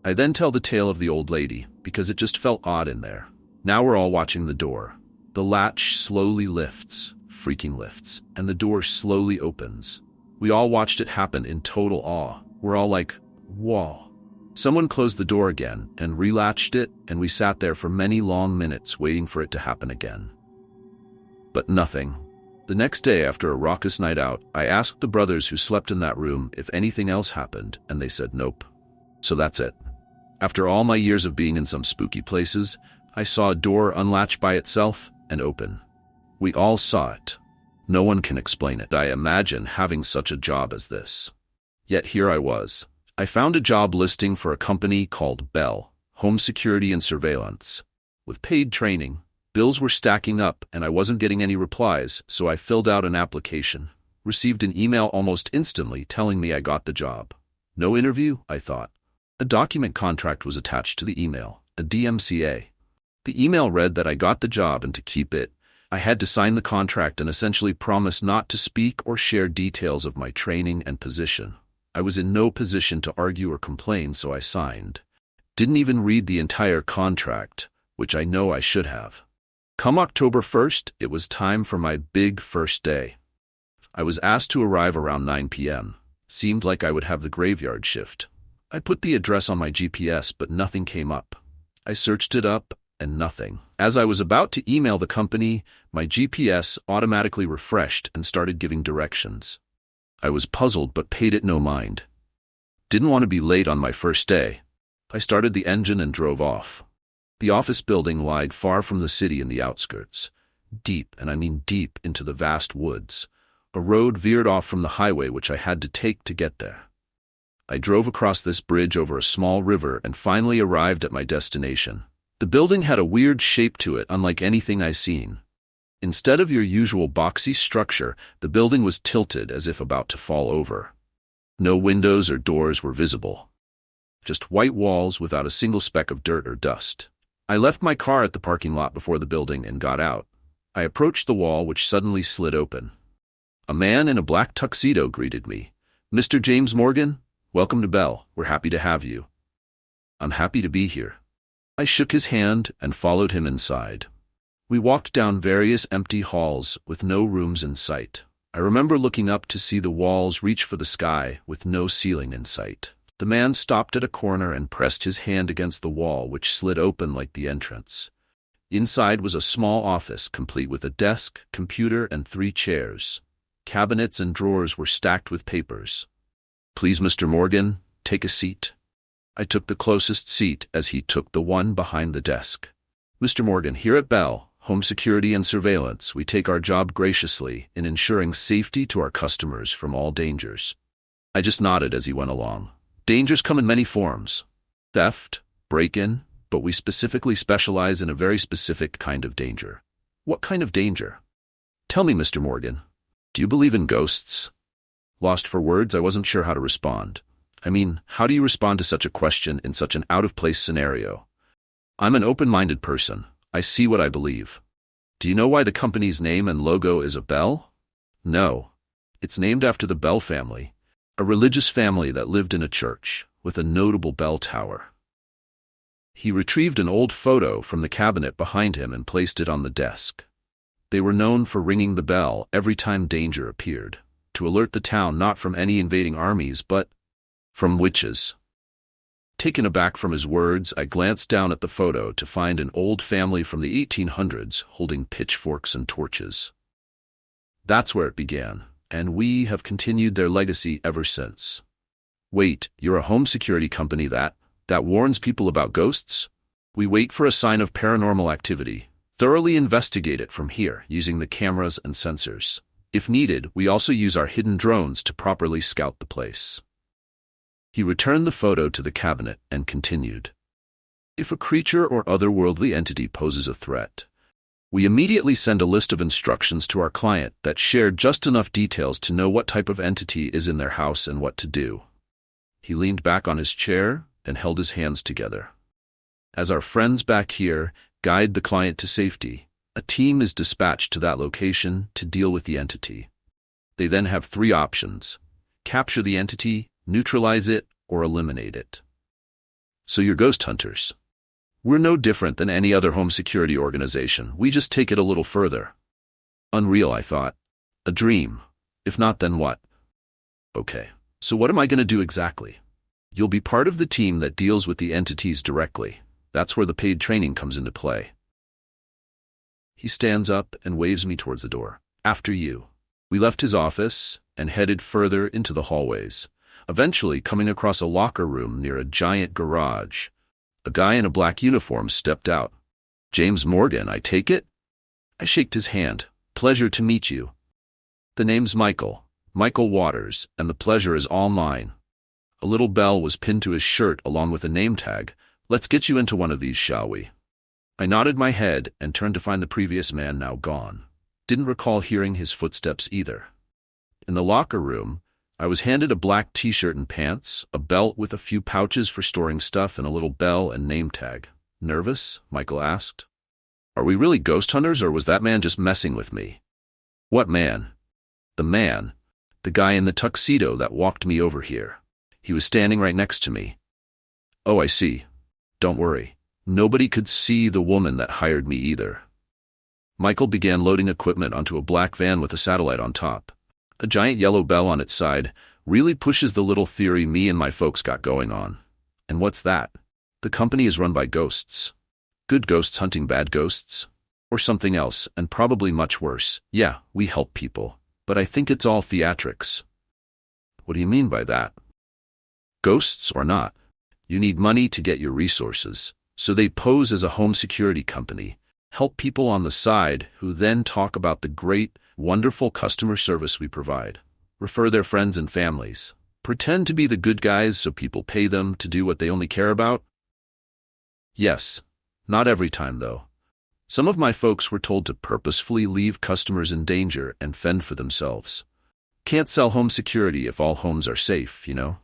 I then tell the tale of the old lady because it just felt odd in there. Now we're all watching the door. The latch slowly lifts, freaking lifts, and the door slowly opens. We all watched it happen in total awe. We're all like, whoa. Someone closed the door again and relatched it, and we sat there for many long minutes waiting for it to happen again. But nothing. The next day, after a raucous night out, I asked the brothers who slept in that room if anything else happened, and they said nope. So that's it. After all my years of being in some spooky places, I saw a door unlatch by itself and open. We all saw it. No one can explain it. I imagine having such a job as this. Yet here I was. I found a job listing for a company called Bell, Home Security and Surveillance. With paid training, bills were stacking up and I wasn't getting any replies, so I filled out an application. Received an email almost instantly telling me I got the job. No interview, I thought. A document contract was attached to the email, a DMCA. The email read that I got the job and to keep it, I had to sign the contract and essentially promise not to speak or share details of my training and position. I was in no position to argue or complain, so I signed. Didn't even read the entire contract, which I know I should have. Come October 1st, it was time for my big first day. I was asked to arrive around 9 p.m. Seemed like I would have the graveyard shift. I put the address on my GPS, but nothing came up. I searched it up, and nothing. As I was about to email the company, my GPS automatically refreshed and started giving directions. I was puzzled but paid it no mind. Didn't want to be late on my first day. I started the engine and drove off. The office building lied far from the city in the outskirts. Deep, and I mean deep, into the vast woods. A road veered off from the highway which I had to take to get there. I drove across this bridge over a small river and finally arrived at my destination. The building had a weird shape to it, unlike anything I'd seen. Instead of your usual boxy structure, the building was tilted as if about to fall over. No windows or doors were visible. Just white walls without a single speck of dirt or dust. I left my car at the parking lot before the building and got out. I approached the wall, which suddenly slid open. A man in a black tuxedo greeted me. "Mr. James Morgan, welcome to Bell. We're happy to have you." "I'm happy to be here." I shook his hand and followed him inside. We walked down various empty halls with no rooms in sight. I remember looking up to see the walls reach for the sky with no ceiling in sight. The man stopped at a corner and pressed his hand against the wall, which slid open like the entrance. Inside was a small office complete with a desk, computer, and 3 chairs. Cabinets and drawers were stacked with papers. "Please, Mr. Morgan, take a seat." I took the closest seat as he took the one behind the desk. "Mr. Morgan, here at Bell, Home Security and Surveillance, we take our job graciously in ensuring safety to our customers from all dangers." I just nodded as he went along. "Dangers come in many forms. Theft, break-in, but we specifically specialize in a very specific kind of danger." "What kind of danger?" "Tell me, Mr. Morgan, do you believe in ghosts?" Lost for words, I wasn't sure how to respond. I mean, how do you respond to such a question in such an out-of-place scenario? I'm an open-minded person. I see what I believe. "Do you know why the company's name and logo is a bell?" "No. It's named after the Bell family, a religious family that lived in a church with a notable bell tower." He retrieved an old photo from the cabinet behind him and placed it on the desk. They were known for ringing the bell every time danger appeared, to alert the town not from any invading armies but from witches. Taken aback from his words, I glanced down at the photo to find an old family from the 1800s holding pitchforks and torches. That's where it began, and we have continued their legacy ever since. "Wait, you're a home security company that warns people about ghosts?" "We wait for a sign of paranormal activity, thoroughly investigate it from here using the cameras and sensors. If needed, we also use our hidden drones to properly scout the place." He returned the photo to the cabinet and continued. "If a creature or otherworldly entity poses a threat, we immediately send a list of instructions to our client that share just enough details to know what type of entity is in their house and what to do." He leaned back on his chair and held his hands together. "As our friends back here guide the client to safety, a team is dispatched to that location to deal with the entity. They then have 3 options: capture the entity, neutralize it, or eliminate it." "So you're ghost hunters?" "We're no different than any other home security organization. We just take it a little further." Unreal, I thought. A dream. If not, then what? "Okay, so what am I going to do exactly?" "You'll be part of the team that deals with the entities directly. That's where the paid training comes into play." He stands up and waves me towards the door. "After you." We left his office and headed further into the hallways, eventually coming across a locker room near a giant garage. A guy in a black uniform stepped out. "James Morgan, I take it?" I shaked his hand. Pleasure to meet you. The name's Michael. Michael Waters, and the pleasure is all mine. A little bell was pinned to his shirt along with a name tag. Let's get you into one of these, shall we? I nodded my head and turned to find the previous man now gone. Didn't recall hearing his footsteps either. In the locker room, I was handed a black t-shirt and pants, a belt with a few pouches for storing stuff, and a little bell and name tag. Nervous? Michael asked. Are we really ghost hunters, or was that man just messing with me? What man? The man. The guy in the tuxedo that walked me over here. He was standing right next to me. Oh, I see. Don't worry. Nobody could see the woman that hired me either. Michael began loading equipment onto a black van with a satellite on top. A giant yellow bell on its side really pushes the little theory me and my folks got going on. And what's that? The company is run by ghosts. Good ghosts hunting bad ghosts? Or something else, and probably much worse. Yeah, we help people. But I think it's all theatrics. What do you mean by that? Ghosts or not, you need money to get your resources. So they pose as a home security company, help people on the side who then talk about the great, wonderful customer service we provide. Refer their friends and families. Pretend to be the good guys so people pay them to do what they only care about? Yes. Not every time, though. Some of my folks were told to purposefully leave customers in danger and fend for themselves. Can't sell home security if all homes are safe, you know?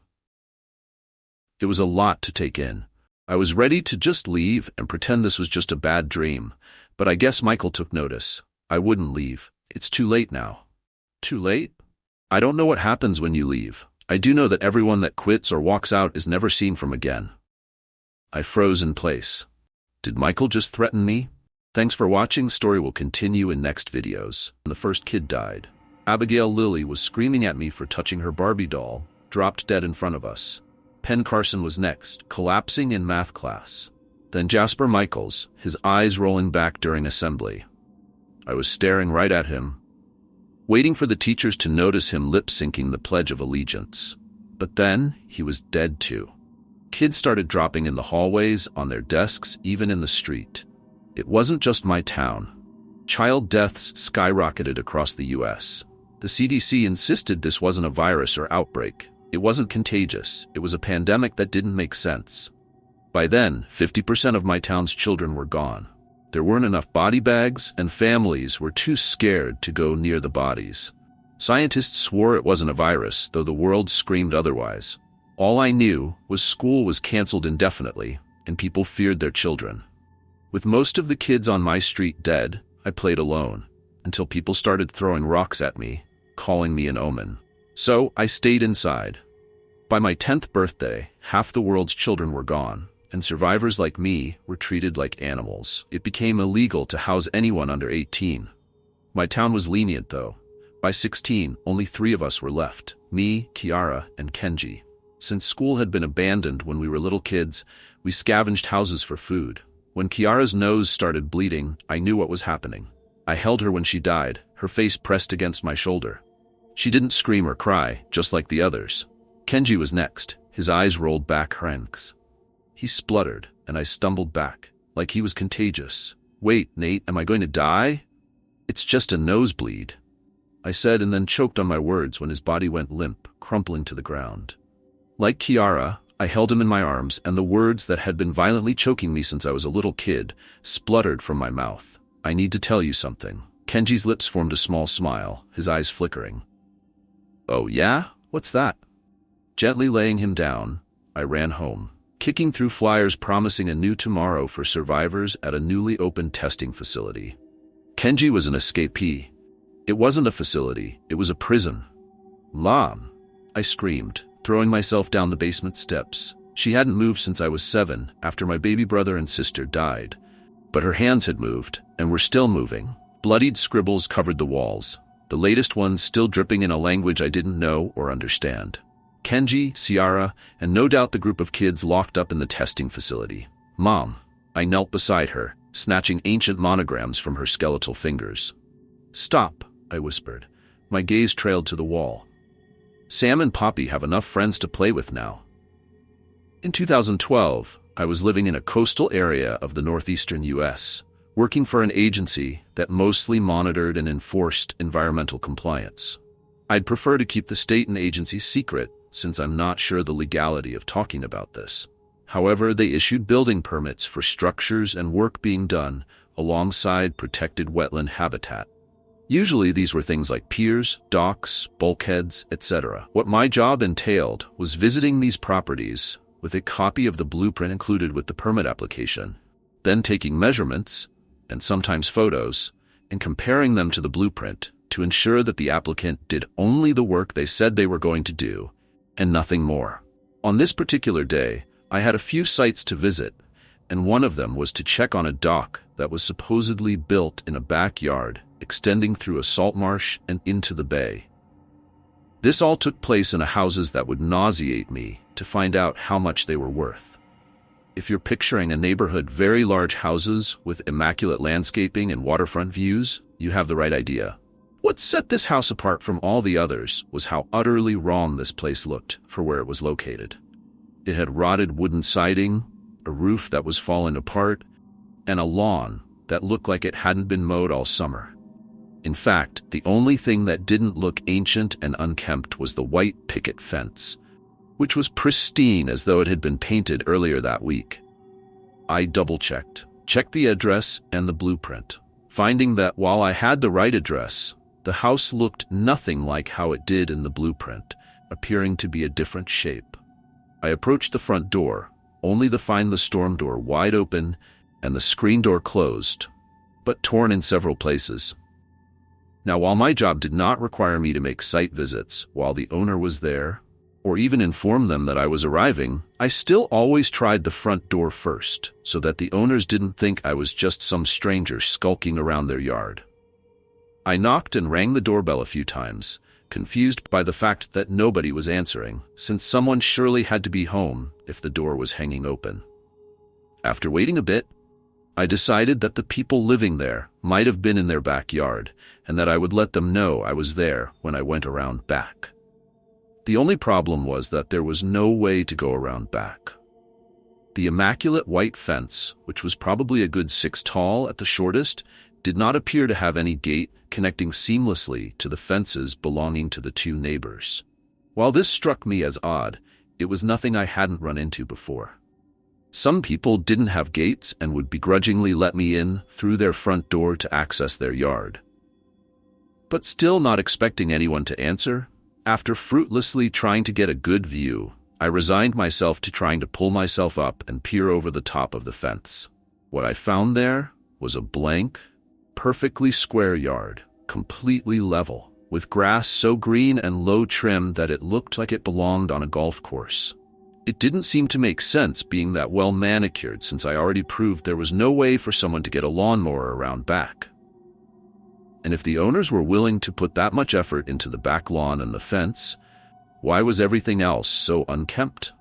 It was a lot to take in. I was ready to just leave and pretend this was just a bad dream, but I guess Michael took notice. I wouldn't leave. It's too late now. Too late? I don't know what happens when you leave. I do know that everyone that quits or walks out is never seen from again. I froze in place. Did Michael just threaten me? Thanks for watching. Story will continue in next videos. The first kid died. Abigail Lilly was screaming at me for touching her Barbie doll, dropped dead in front of us. Penn Carson was next, collapsing in math class. Then Jasper Michaels, his eyes rolling back during assembly. I was staring right at him, waiting for the teachers to notice him lip-syncing the Pledge of Allegiance. But then, he was dead too. Kids started dropping in the hallways, on their desks, even in the street. It wasn't just my town. Child deaths skyrocketed across the U.S. The CDC insisted this wasn't a virus or outbreak. It wasn't contagious. It was a pandemic that didn't make sense. By then, 50% of my town's children were gone. There weren't enough body bags, and families were too scared to go near the bodies. Scientists swore it wasn't a virus, though the world screamed otherwise. All I knew was school was canceled indefinitely, and people feared their children. With most of the kids on my street dead, I played alone, until people started throwing rocks at me, calling me an omen. So I stayed inside. By my 10th birthday, half the world's children were gone, and survivors like me were treated like animals. It became illegal to house anyone under 18. My town was lenient, though. By 16, only 3 of us were left, me, Kiara, and Kenji. Since school had been abandoned when we were little kids, we scavenged houses for food. When Kiara's nose started bleeding, I knew what was happening. I held her when she died, her face pressed against my shoulder. She didn't scream or cry, just like the others. Kenji was next, his eyes rolled back ranks. He spluttered, and I stumbled back, like he was contagious. Wait, Nate, am I going to die? It's just a nosebleed, I said, and then choked on my words when his body went limp, crumpling to the ground. Like Kiara, I held him in my arms, and the words that had been violently choking me since I was a little kid spluttered from my mouth. I need to tell you something. Kenji's lips formed a small smile, his eyes flickering. Oh yeah? What's that? Gently laying him down, I ran home, kicking through flyers promising a new tomorrow for survivors at a newly opened testing facility. Kenji was an escapee. It wasn't a facility, it was a prison. Mom, I screamed, throwing myself down the basement steps. She hadn't moved since I was 7, after my baby brother and sister died. But her hands had moved, and were still moving. Bloodied scribbles covered the walls, the latest ones still dripping in a language I didn't know or understand. Kenji, Ciara, and no doubt the group of kids locked up in the testing facility. Mom, I knelt beside her, snatching ancient monograms from her skeletal fingers. Stop, I whispered. My gaze trailed to the wall. Sam and Poppy have enough friends to play with now. In 2012, I was living in a coastal area of the northeastern U.S., working for an agency that mostly monitored and enforced environmental compliance. I'd prefer to keep the state and agency secret, since I'm not sure the legality of talking about this. However, they issued building permits for structures and work being done alongside protected wetland habitat. Usually these were things like piers, docks, bulkheads, etc. What my job entailed was visiting these properties with a copy of the blueprint included with the permit application, then taking measurements, and sometimes photos, and comparing them to the blueprint to ensure that the applicant did only the work they said they were going to do, and nothing more. On this particular day, I had a few sites to visit, and one of them was to check on a dock that was supposedly built in a backyard extending through a salt marsh and into the bay. This all took place in houses that would nauseate me to find out how much they were worth. If you're picturing a neighborhood, very large houses with immaculate landscaping and waterfront views, you have the right idea. What set this house apart from all the others was how utterly wrong this place looked for where it was located. It had rotted wooden siding, a roof that was falling apart, and a lawn that looked like it hadn't been mowed all summer. In fact, the only thing that didn't look ancient and unkempt was the white picket fence, which was pristine as though it had been painted earlier that week. I double-checked the address and the blueprint, finding that while I had the right address, the house looked nothing like how it did in the blueprint, appearing to be a different shape. I approached the front door, only to find the storm door wide open and the screen door closed, but torn in several places. Now, while my job did not require me to make site visits while the owner was there, or even inform them that I was arriving, I still always tried the front door first, so that the owners didn't think I was just some stranger skulking around their yard. I knocked and rang the doorbell a few times, confused by the fact that nobody was answering, since someone surely had to be home if the door was hanging open. After waiting a bit, I decided that the people living there might have been in their backyard, and that I would let them know I was there when I went around back. The only problem was that there was no way to go around back. The immaculate white fence, which was probably a good 6 tall at the shortest, did not appear to have any gate connecting seamlessly to the fences belonging to the 2 neighbors. While this struck me as odd, it was nothing I hadn't run into before. Some people didn't have gates and would begrudgingly let me in through their front door to access their yard. But still not expecting anyone to answer, after fruitlessly trying to get a good view, I resigned myself to trying to pull myself up and peer over the top of the fence. What I found there was a blank, perfectly square yard, completely level, with grass so green and low trim that it looked like it belonged on a golf course. It didn't seem to make sense being that well manicured, since I already proved there was no way for someone to get a lawnmower around back. And if the owners were willing to put that much effort into the back lawn and the fence, why was everything else so unkempt?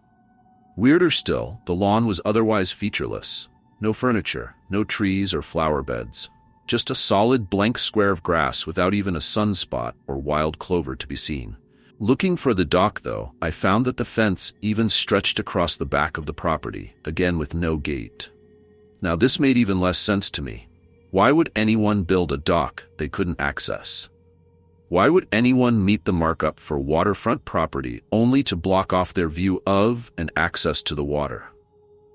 Weirder still, the lawn was otherwise featureless. No furniture, no trees or flower beds. Just a solid blank square of grass without even a sunspot or wild clover to be seen. Looking for the dock, though, I found that the fence even stretched across the back of the property, again with no gate. Now this made even less sense to me. Why would anyone build a dock they couldn't access? Why would anyone meet the markup for waterfront property only to block off their view of and access to the water?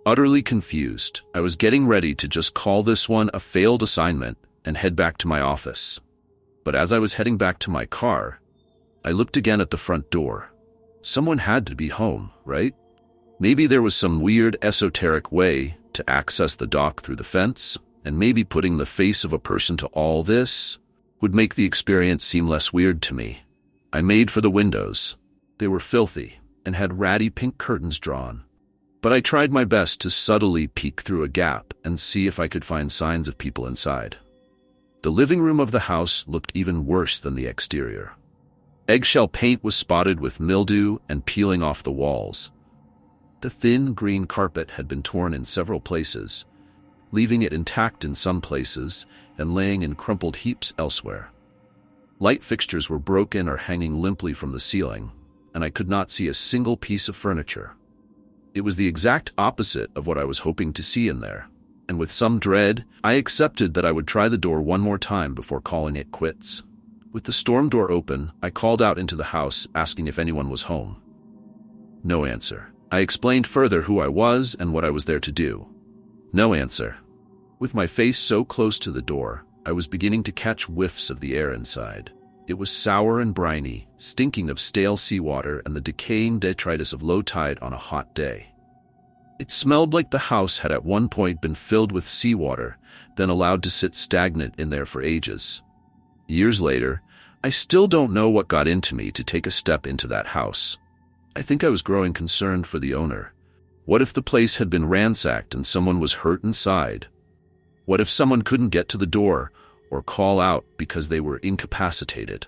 Utterly confused, I was getting ready to just call this one a failed assignment and head back to my office. But as I was heading back to my car, I looked again at the front door. Someone had to be home, right? Maybe there was some weird esoteric way to access the dock through the fence, and maybe putting the face of a person to all this would make the experience seem less weird to me. I made for the windows. They were filthy and had ratty pink curtains drawn. But I tried my best to subtly peek through a gap and see if I could find signs of people inside. The living room of the house looked even worse than the exterior. Eggshell paint was spotted with mildew and peeling off the walls. The thin green carpet had been torn in several places, leaving it intact in some places and laying in crumpled heaps elsewhere. Light fixtures were broken or hanging limply from the ceiling, and I could not see a single piece of furniture. It was the exact opposite of what I was hoping to see in there, and with some dread, I accepted that I would try the door one more time before calling it quits. With the storm door open, I called out into the house, asking if anyone was home. No answer. I explained further who I was and what I was there to do. No answer. With my face so close to the door, I was beginning to catch whiffs of the air inside. It was sour and briny, stinking of stale seawater and the decaying detritus of low tide on a hot day. It smelled like the house had at one point been filled with seawater, then allowed to sit stagnant in there for ages. Years later, I still don't know what got into me to take a step into that house. I think I was growing concerned for the owner. What if the place had been ransacked and someone was hurt inside? What if someone couldn't get to the door or call out because they were incapacitated?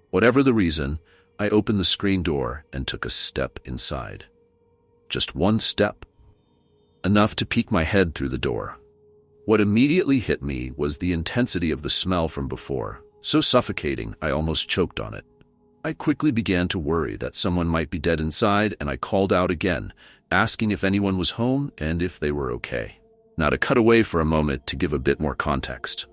Whatever the reason, I opened the screen door and took a step inside. Just one step. Enough to peek my head through the door. What immediately hit me was the intensity of the smell from before, so suffocating I almost choked on it. I quickly began to worry that someone might be dead inside, and I called out again, asking if anyone was home and if they were okay. Now to cut away for a moment to give a bit more context.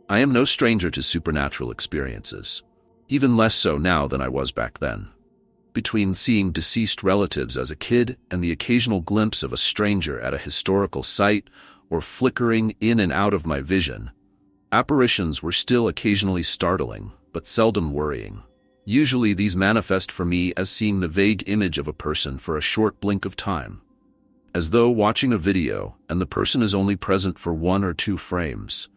I am no stranger to supernatural experiences, even less so now than I was back then. Between seeing deceased relatives as a kid and the occasional glimpse of a stranger at a historical site or flickering in and out of my vision, apparitions were still occasionally startling, but seldom worrying. Usually these manifest for me as seeing the vague image of a person for a short blink of time, as though watching a video and the person is only present for 1 or 2 frames,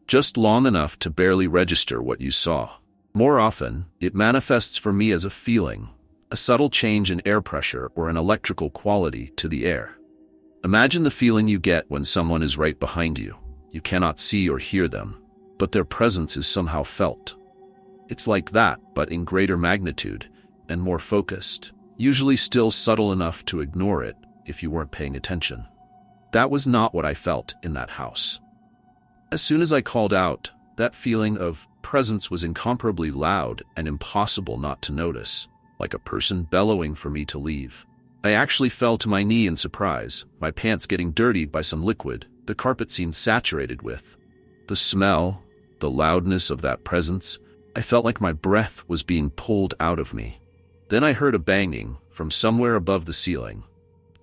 just long enough to barely register what you saw. More often, it manifests for me as a feeling, a subtle change in air pressure or an electrical quality to the air. Imagine the feeling you get when someone is right behind you. You cannot see or hear them, but their presence is somehow felt. It's like that, but in greater magnitude and more focused, usually still subtle enough to ignore it if you weren't paying attention. That was not what I felt in that house. As soon as I called out, that feeling of presence was incomparably loud and impossible not to notice, like a person bellowing for me to leave. I actually fell to my knee in surprise, my pants getting dirty by some liquid the carpet seemed saturated with. The smell, the loudness of that presence, I felt like my breath was being pulled out of me. Then I heard a banging from somewhere above the ceiling.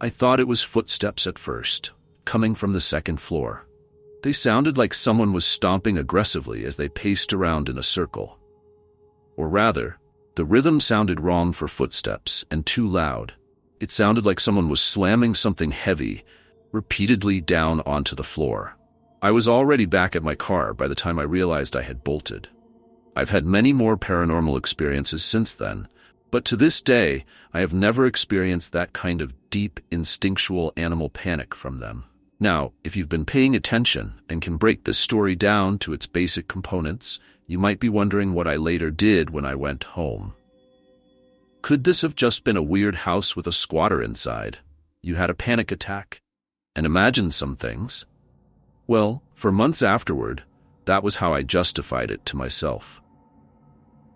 I thought it was footsteps at first, coming from the second floor. They sounded like someone was stomping aggressively as they paced around in a circle. Or rather, the rhythm sounded wrong for footsteps and too loud. It sounded like someone was slamming something heavy, repeatedly down onto the floor. I was already back at my car by the time I realized I had bolted. I've had many more paranormal experiences since then, but to this day, I have never experienced that kind of deep, instinctual animal panic from them. Now, if you've been paying attention and can break this story down to its basic components, you might be wondering what I later did when I went home. Could this have just been a weird house with a squatter inside? You had a panic attack and imagined some things? Well, for months afterward, that was how I justified it to myself.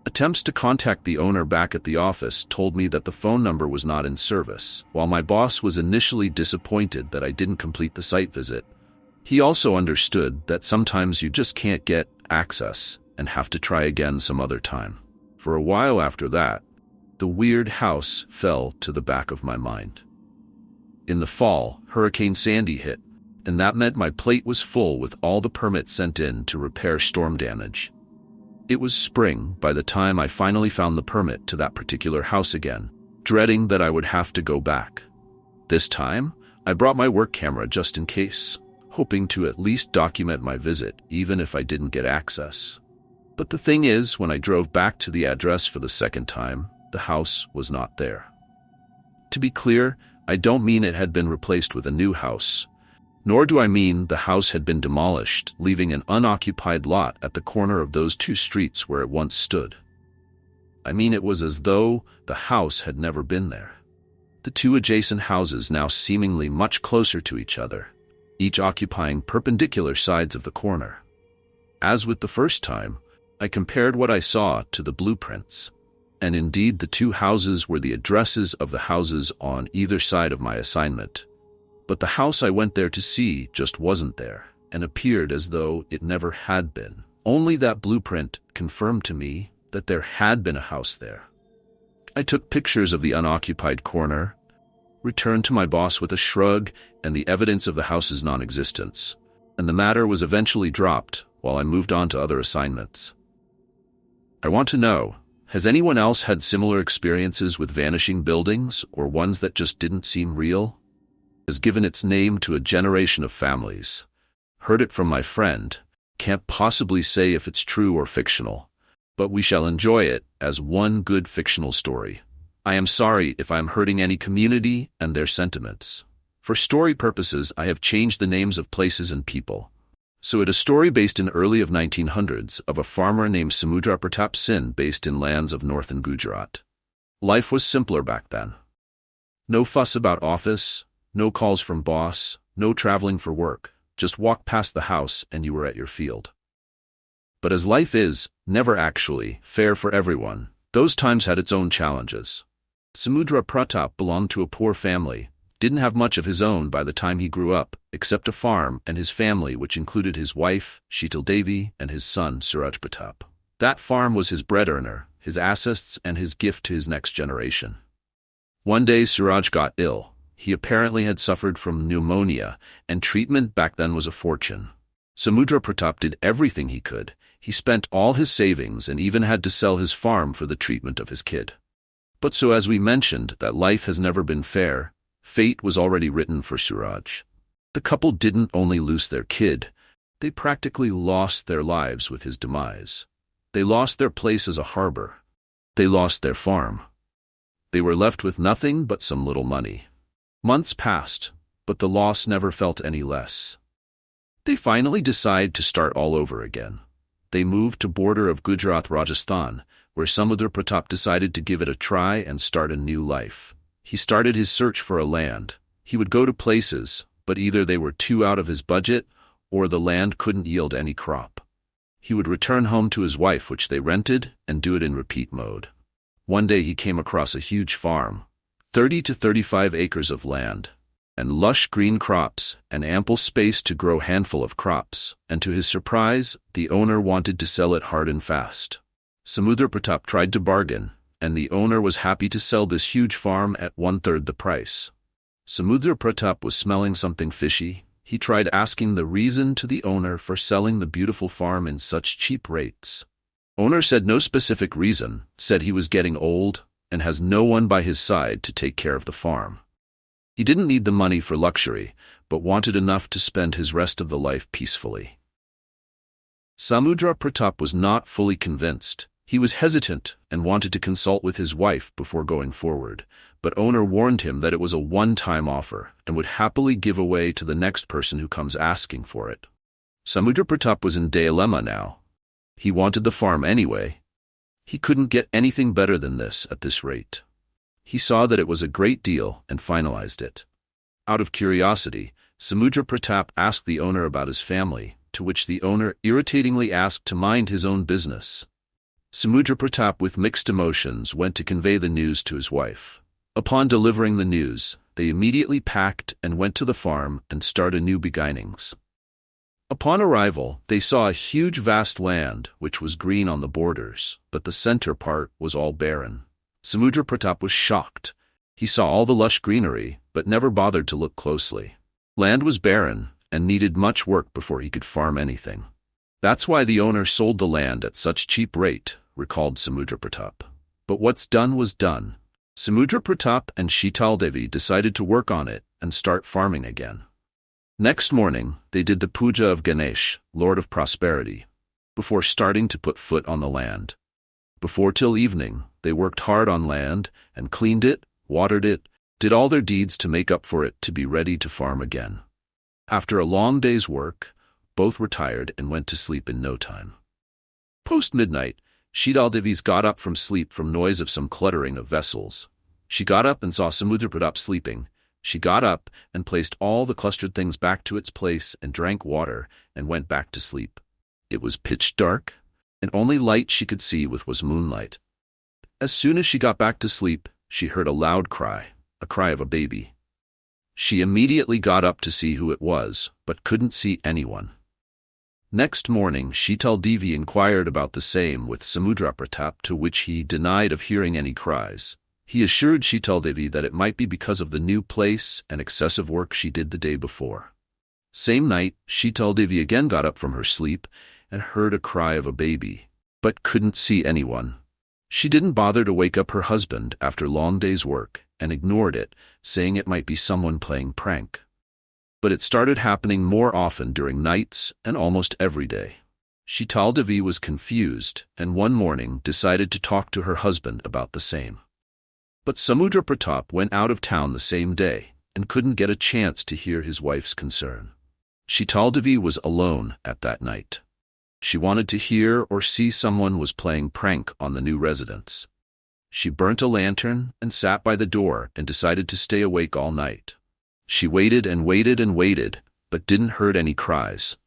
Attempts to contact the owner back at the office told me that the phone number was not in service. While my boss was initially disappointed that I didn't complete the site visit, he also understood that sometimes you just can't get access and have to try again some other time. For a while after that, the weird house fell to the back of my mind. In the fall, Hurricane Sandy hit, and that meant my plate was full with all the permits sent in to repair storm damage. It was spring by the time I finally found the permit to that particular house again, dreading that I would have to go back. This time, I brought my work camera just in case, hoping to at least document my visit even if I didn't get access. But the thing is, when I drove back to the address for the second time, the house was not there. To be clear, I don't mean it had been replaced with a new house, nor do I mean the house had been demolished, leaving an unoccupied lot at the corner of those 2 streets where it once stood. I mean it was as though the house had never been there. The 2 adjacent houses now seemingly much closer to each other, each occupying perpendicular sides of the corner. As with the first time, I compared what I saw to the blueprints, and indeed the 2 houses were the addresses of the houses on either side of my assignment. But the house I went there to see just wasn't there, and appeared as though it never had been. Only that blueprint confirmed to me that there had been a house there. I took pictures of the unoccupied corner, returned to my boss with a shrug and the evidence of the house's non-existence, and the matter was eventually dropped while I moved on to other assignments. I want to know, has anyone else had similar experiences with vanishing buildings, or ones that just didn't seem real? Has given its name to a generation of families. Heard it from my friend, can't possibly say if it's true or fictional, but we shall enjoy it as one good fictional story. I am sorry if I am hurting any community and their sentiments. For story purposes, I have changed the names of places and people. So it a story based in early of 1900s of a farmer named Samudra Pratap Singh based in lands of northern Gujarat. Life was simpler back then. No fuss about office, no calls from boss, no traveling for work. Just walk past the house and you were at your field. But as life is, never actually, fair for everyone, those times had its own challenges. Samudra Pratap belonged to a poor family, didn't have much of his own by the time he grew up, except a farm and his family, which included his wife, Sheetal Devi, and his son, Suraj Pratap. That farm was his bread earner, his assets, and his gift to his next generation. One day Suraj got ill. He apparently had suffered from pneumonia, and treatment back then was a fortune. Samudra Pratap did everything he could. He spent all his savings and even had to sell his farm for the treatment of his kid. But so as we mentioned, that life has never been fair, fate was already written for Suraj. The couple didn't only lose their kid, they practically lost their lives with his demise. They lost their place as a harbor. They lost their farm. They were left with nothing but some little money. Months passed, but the loss never felt any less. They finally decided to start all over again. They moved to border of Gujarat, Rajasthan, where Samudra Pratap decided to give it a try and start a new life. He started his search for a land. He would go to places, but either they were too out of his budget, or the land couldn't yield any crop. He would return home to his wife, which they rented, and do it in repeat mode. One day he came across a huge farm, 30 to 35 acres of land, and lush green crops, and ample space to grow a handful of crops, and to his surprise, the owner wanted to sell it hard and fast. Samudra Pratap tried to bargain, and the owner was happy to sell this huge farm at 1/3 the price. Samudra Pratap was smelling something fishy. He tried asking the reason to the owner for selling the beautiful farm in such cheap rates. Owner said no specific reason, said he was getting old, and has no one by his side to take care of the farm. He didn't need the money for luxury, but wanted enough to spend his rest of the life peacefully. Samudra Pratap was not fully convinced. He was hesitant and wanted to consult with his wife before going forward, but owner warned him that it was a one-time offer and would happily give away to the next person who comes asking for it. Samudra Pratap was in dilemma now. He wanted the farm anyway. He couldn't get anything better than this at this rate. He saw that it was a great deal and finalized it. Out of curiosity, Samudra Pratap asked the owner about his family, to which the owner irritatingly asked to mind his own business. Samudra Pratap, with mixed emotions, went to convey the news to his wife. Upon delivering the news, they immediately packed and went to the farm and started new beginnings. Upon arrival, they saw a huge vast land which was green on the borders, but the center part was all barren. Samudra Pratap was shocked. He saw all the lush greenery, but never bothered to look closely. Land was barren and needed much work before he could farm anything. That's why the owner sold the land at such cheap rate, recalled Samudra Pratap. But what's done was done. Samudra Pratap and Sheetal Devi decided to work on it and start farming again. Next morning, they did the puja of Ganesh, Lord of Prosperity, before starting to put foot on the land. Before till evening, they worked hard on land and cleaned it, watered it, did all their deeds to make up for it to be ready to farm again. After a long day's work, both retired and went to sleep in no time. Post-midnight, Sheetal Devi got up from sleep from noise of some cluttering of vessels. She got up and saw Samudra Pratap sleeping. She got up and placed all the clustered things back to its place and drank water and went back to sleep. It was pitch dark, and only light she could see with was moonlight. As soon as she got back to sleep, she heard a loud cry, a cry of a baby. She immediately got up to see who it was, but couldn't see anyone. Next morning, Sheetal Devi inquired about the same with Samudra Pratap, to which he denied of hearing any cries. He assured Sheetal Devi that it might be because of the new place and excessive work she did the day before. Same night, Sheetal Devi again got up from her sleep and heard a cry of a baby, but couldn't see anyone. She didn't bother to wake up her husband after a long day's work and ignored it, saying it might be someone playing prank. But it started happening more often during nights and almost every day. Sheetal Devi was confused and one morning decided to talk to her husband about the same. But Samudra Pratap went out of town the same day and couldn't get a chance to hear his wife's concern. Sheetal Devi was alone at that night. She wanted to hear or see someone was playing prank on the new residents. She burnt a lantern and sat by the door and decided to stay awake all night. She waited and waited and waited, but didn't hear any cries.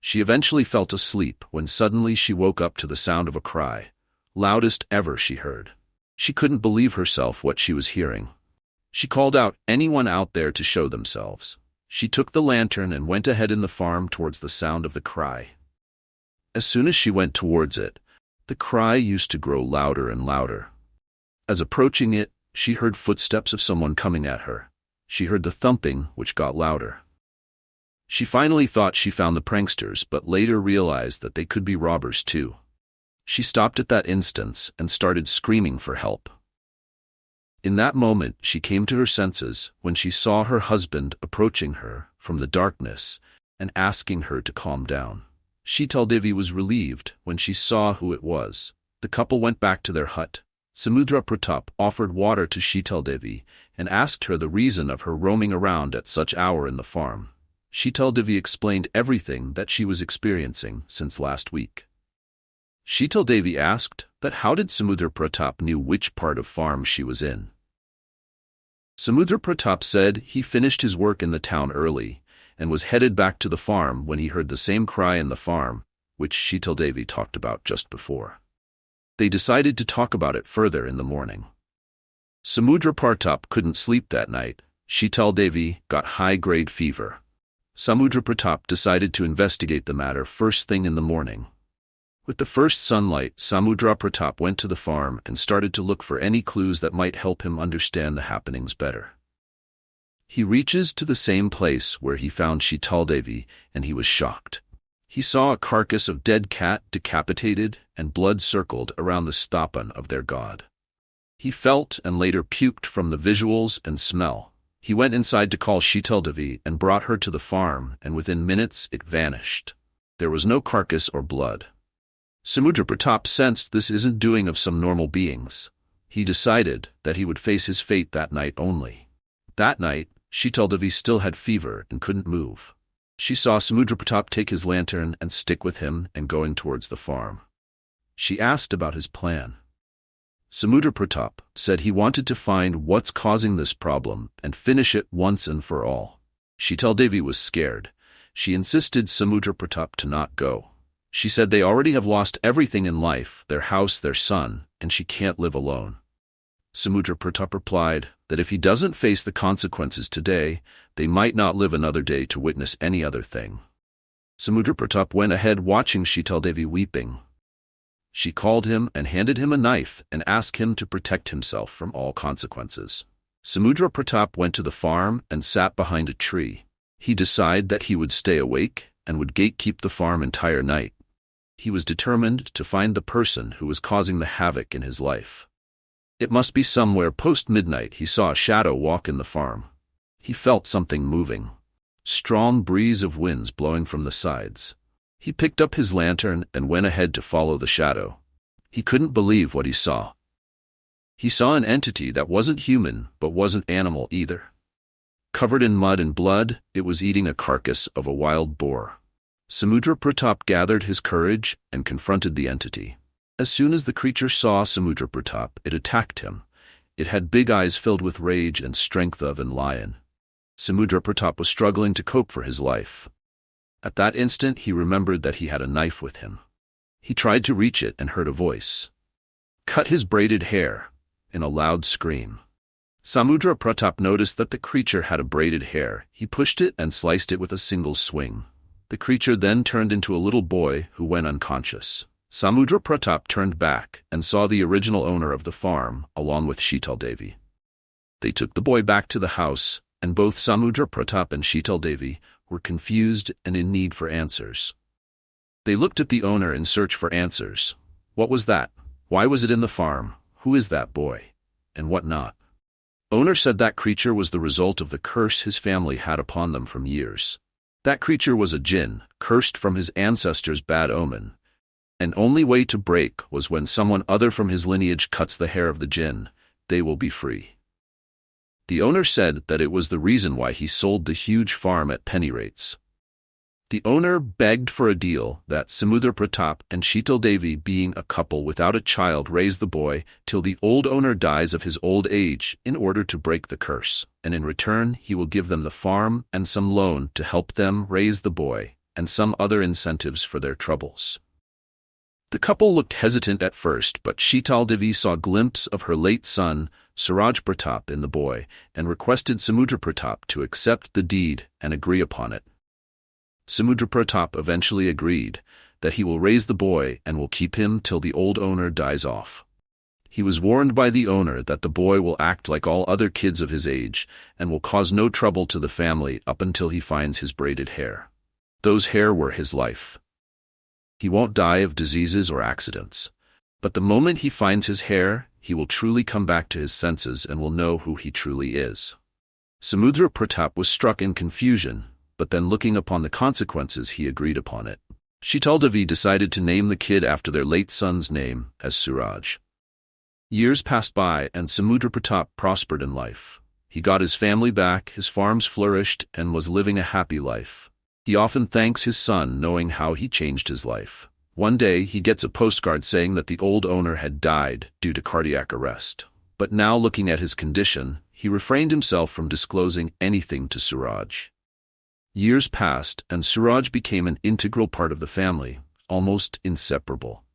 She eventually fell asleep when suddenly she woke up to the sound of a cry, loudest ever she heard. She couldn't believe herself what she was hearing. She called out anyone out there to show themselves. She took the lantern and went ahead in the farm towards the sound of the cry. As soon as she went towards it, the cry used to grow louder and louder. As approaching it, she heard footsteps of someone coming at her. She heard the thumping, which got louder. She finally thought she found the pranksters, but later realized that they could be robbers too. She stopped at that instance and started screaming for help. In that moment, she came to her senses when she saw her husband approaching her from the darkness and asking her to calm down. Sheetal Devi was relieved when she saw who it was. The couple went back to their hut. Samudra Pratap offered water to Sheetal Devi and asked her the reason of her roaming around at such hour in the farm. Sheetal Devi explained everything that she was experiencing since last week. Sheetal Devi asked that how did Samudra Pratap knew which part of farm she was in. Samudra Pratap said he finished his work in the town early and was headed back to the farm when he heard the same cry in the farm, which Sheetal Devi talked about just before. They decided to talk about it further in the morning. Samudra Pratap couldn't sleep that night. Sheetal Devi got high-grade fever. Samudra Pratap decided to investigate the matter first thing in the morning. With the first sunlight, Samudra Pratap went to the farm and started to look for any clues that might help him understand the happenings better. He reaches to the same place where he found Sheetal Devi, and he was shocked. He saw a carcass of dead cat decapitated and blood circled around the stapan of their god. He felt and later puked from the visuals and smell. He went inside to call Sheetal Devi and brought her to the farm, and within minutes it vanished. There was no carcass or blood. Samudra Pratap sensed this isn't doing of some normal beings. He decided that he would face his fate that night only. That night, Sheetal Devi still had fever and couldn't move. She saw Samudra Pratap take his lantern and stick with him and going towards the farm. She asked about his plan. Samudra Pratap said he wanted to find what's causing this problem and finish it once and for all. Sheetal Devi was scared. She insisted Samudra Pratap to not go. She said they already have lost everything in life, their house, their son, and she can't live alone. Samudra Pratap replied that if he doesn't face the consequences today, they might not live another day to witness any other thing. Samudra Pratap went ahead watching Sheetal Devi weeping. She called him and handed him a knife and asked him to protect himself from all consequences. Samudra Pratap went to the farm and sat behind a tree. He decided that he would stay awake and would gatekeep the farm entire night. He was determined to find the person who was causing the havoc in his life. It must be somewhere post-midnight. He saw a shadow walk in the farm. He felt something moving. Strong breeze of winds blowing from the sides. He picked up his lantern and went ahead to follow the shadow. He couldn't believe what he saw. He saw an entity that wasn't human but wasn't animal either. Covered in mud and blood, it was eating a carcass of a wild boar. Samudra Pratap gathered his courage and confronted the entity. As soon as the creature saw Samudra Pratap, it attacked him. It had big eyes filled with rage and strength of an lion. Samudra Pratap was struggling to cope for his life. At that instant, he remembered that he had a knife with him. He tried to reach it and heard a voice. Cut his braided hair, in a loud scream. Samudra Pratap noticed that the creature had a braided hair. He pushed it and sliced it with a single swing. The creature then turned into a little boy who went unconscious. Samudra Pratap turned back and saw the original owner of the farm, along with Sheetal Devi. They took the boy back to the house, and both Samudra Pratap and Sheetal Devi were confused and in need for answers. They looked at the owner in search for answers. What was that? Why was it in the farm? Who is that boy? And what not? Owner said that creature was the result of the curse his family had upon them from years. That creature was a jinn, cursed from his ancestors' bad omen. And only way to break was when someone other from his lineage cuts the hair of the jinn. They will be free. The owner said that it was the reason why he sold the huge farm at penny rates. The owner begged for a deal that Samudra Pratap and Sheetal Devi, being a couple without a child, raise the boy till the old owner dies of his old age in order to break the curse, and in return he will give them the farm and some loan to help them raise the boy, and some other incentives for their troubles. The couple looked hesitant at first, but Sheetal Devi saw a glimpse of her late son, Suraj Pratap, in the boy, and requested Samudra Pratap to accept the deed and agree upon it. Samudra Pratap eventually agreed that he will raise the boy and will keep him till the old owner dies off. He was warned by the owner that the boy will act like all other kids of his age and will cause no trouble to the family up until he finds his braided hair. Those hair were his life. He won't die of diseases or accidents, but the moment he finds his hair, he will truly come back to his senses and will know who he truly is. Samudra Pratap was struck in confusion, but then looking upon the consequences, he agreed upon it. Sheetal Devi decided to name the kid after their late son's name, as Suraj. Years passed by and Samudra Pratap prospered in life. He got his family back, his farms flourished, and was living a happy life. He often thanks his son, knowing how he changed his life. One day he gets a postcard saying that the old owner had died due to cardiac arrest. But now, looking at his condition, he refrained himself from disclosing anything to Suraj. Years passed, and Suraj became an integral part of the family, almost inseparable.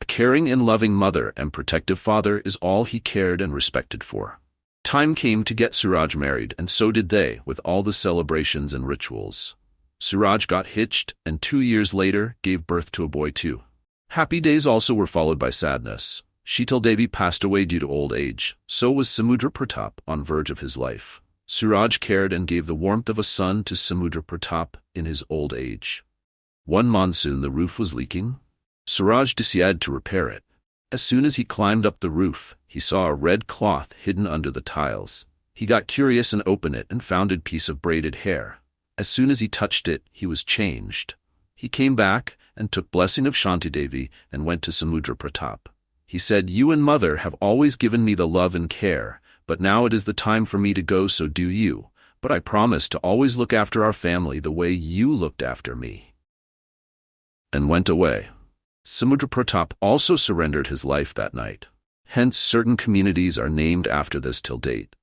A caring and loving mother and protective father is all he cared and respected for. Time came to get Suraj married, and so did they, with all the celebrations and rituals. Suraj got hitched, and 2 years later gave birth to a boy too. Happy days also were followed by sadness. Sheetal Devi passed away due to old age. So was Samudra Pratap, on verge of his life. Suraj cared and gave the warmth of a son to Samudra Pratap in his old age. One monsoon the roof was leaking. Suraj decided to repair it. As soon as he climbed up the roof, he saw a red cloth hidden under the tiles. He got curious and opened it and found a piece of braided hair. As soon as he touched it, he was changed. He came back and took blessing of Shanti Devi and went to Samudra Pratap. He said, "You and mother have always given me the love and care, but now it is the time for me to go, so do you. But I promise to always look after our family the way you looked after me." And went away. Samudra Pratap also surrendered his life that night. Hence certain communities are named after this till date.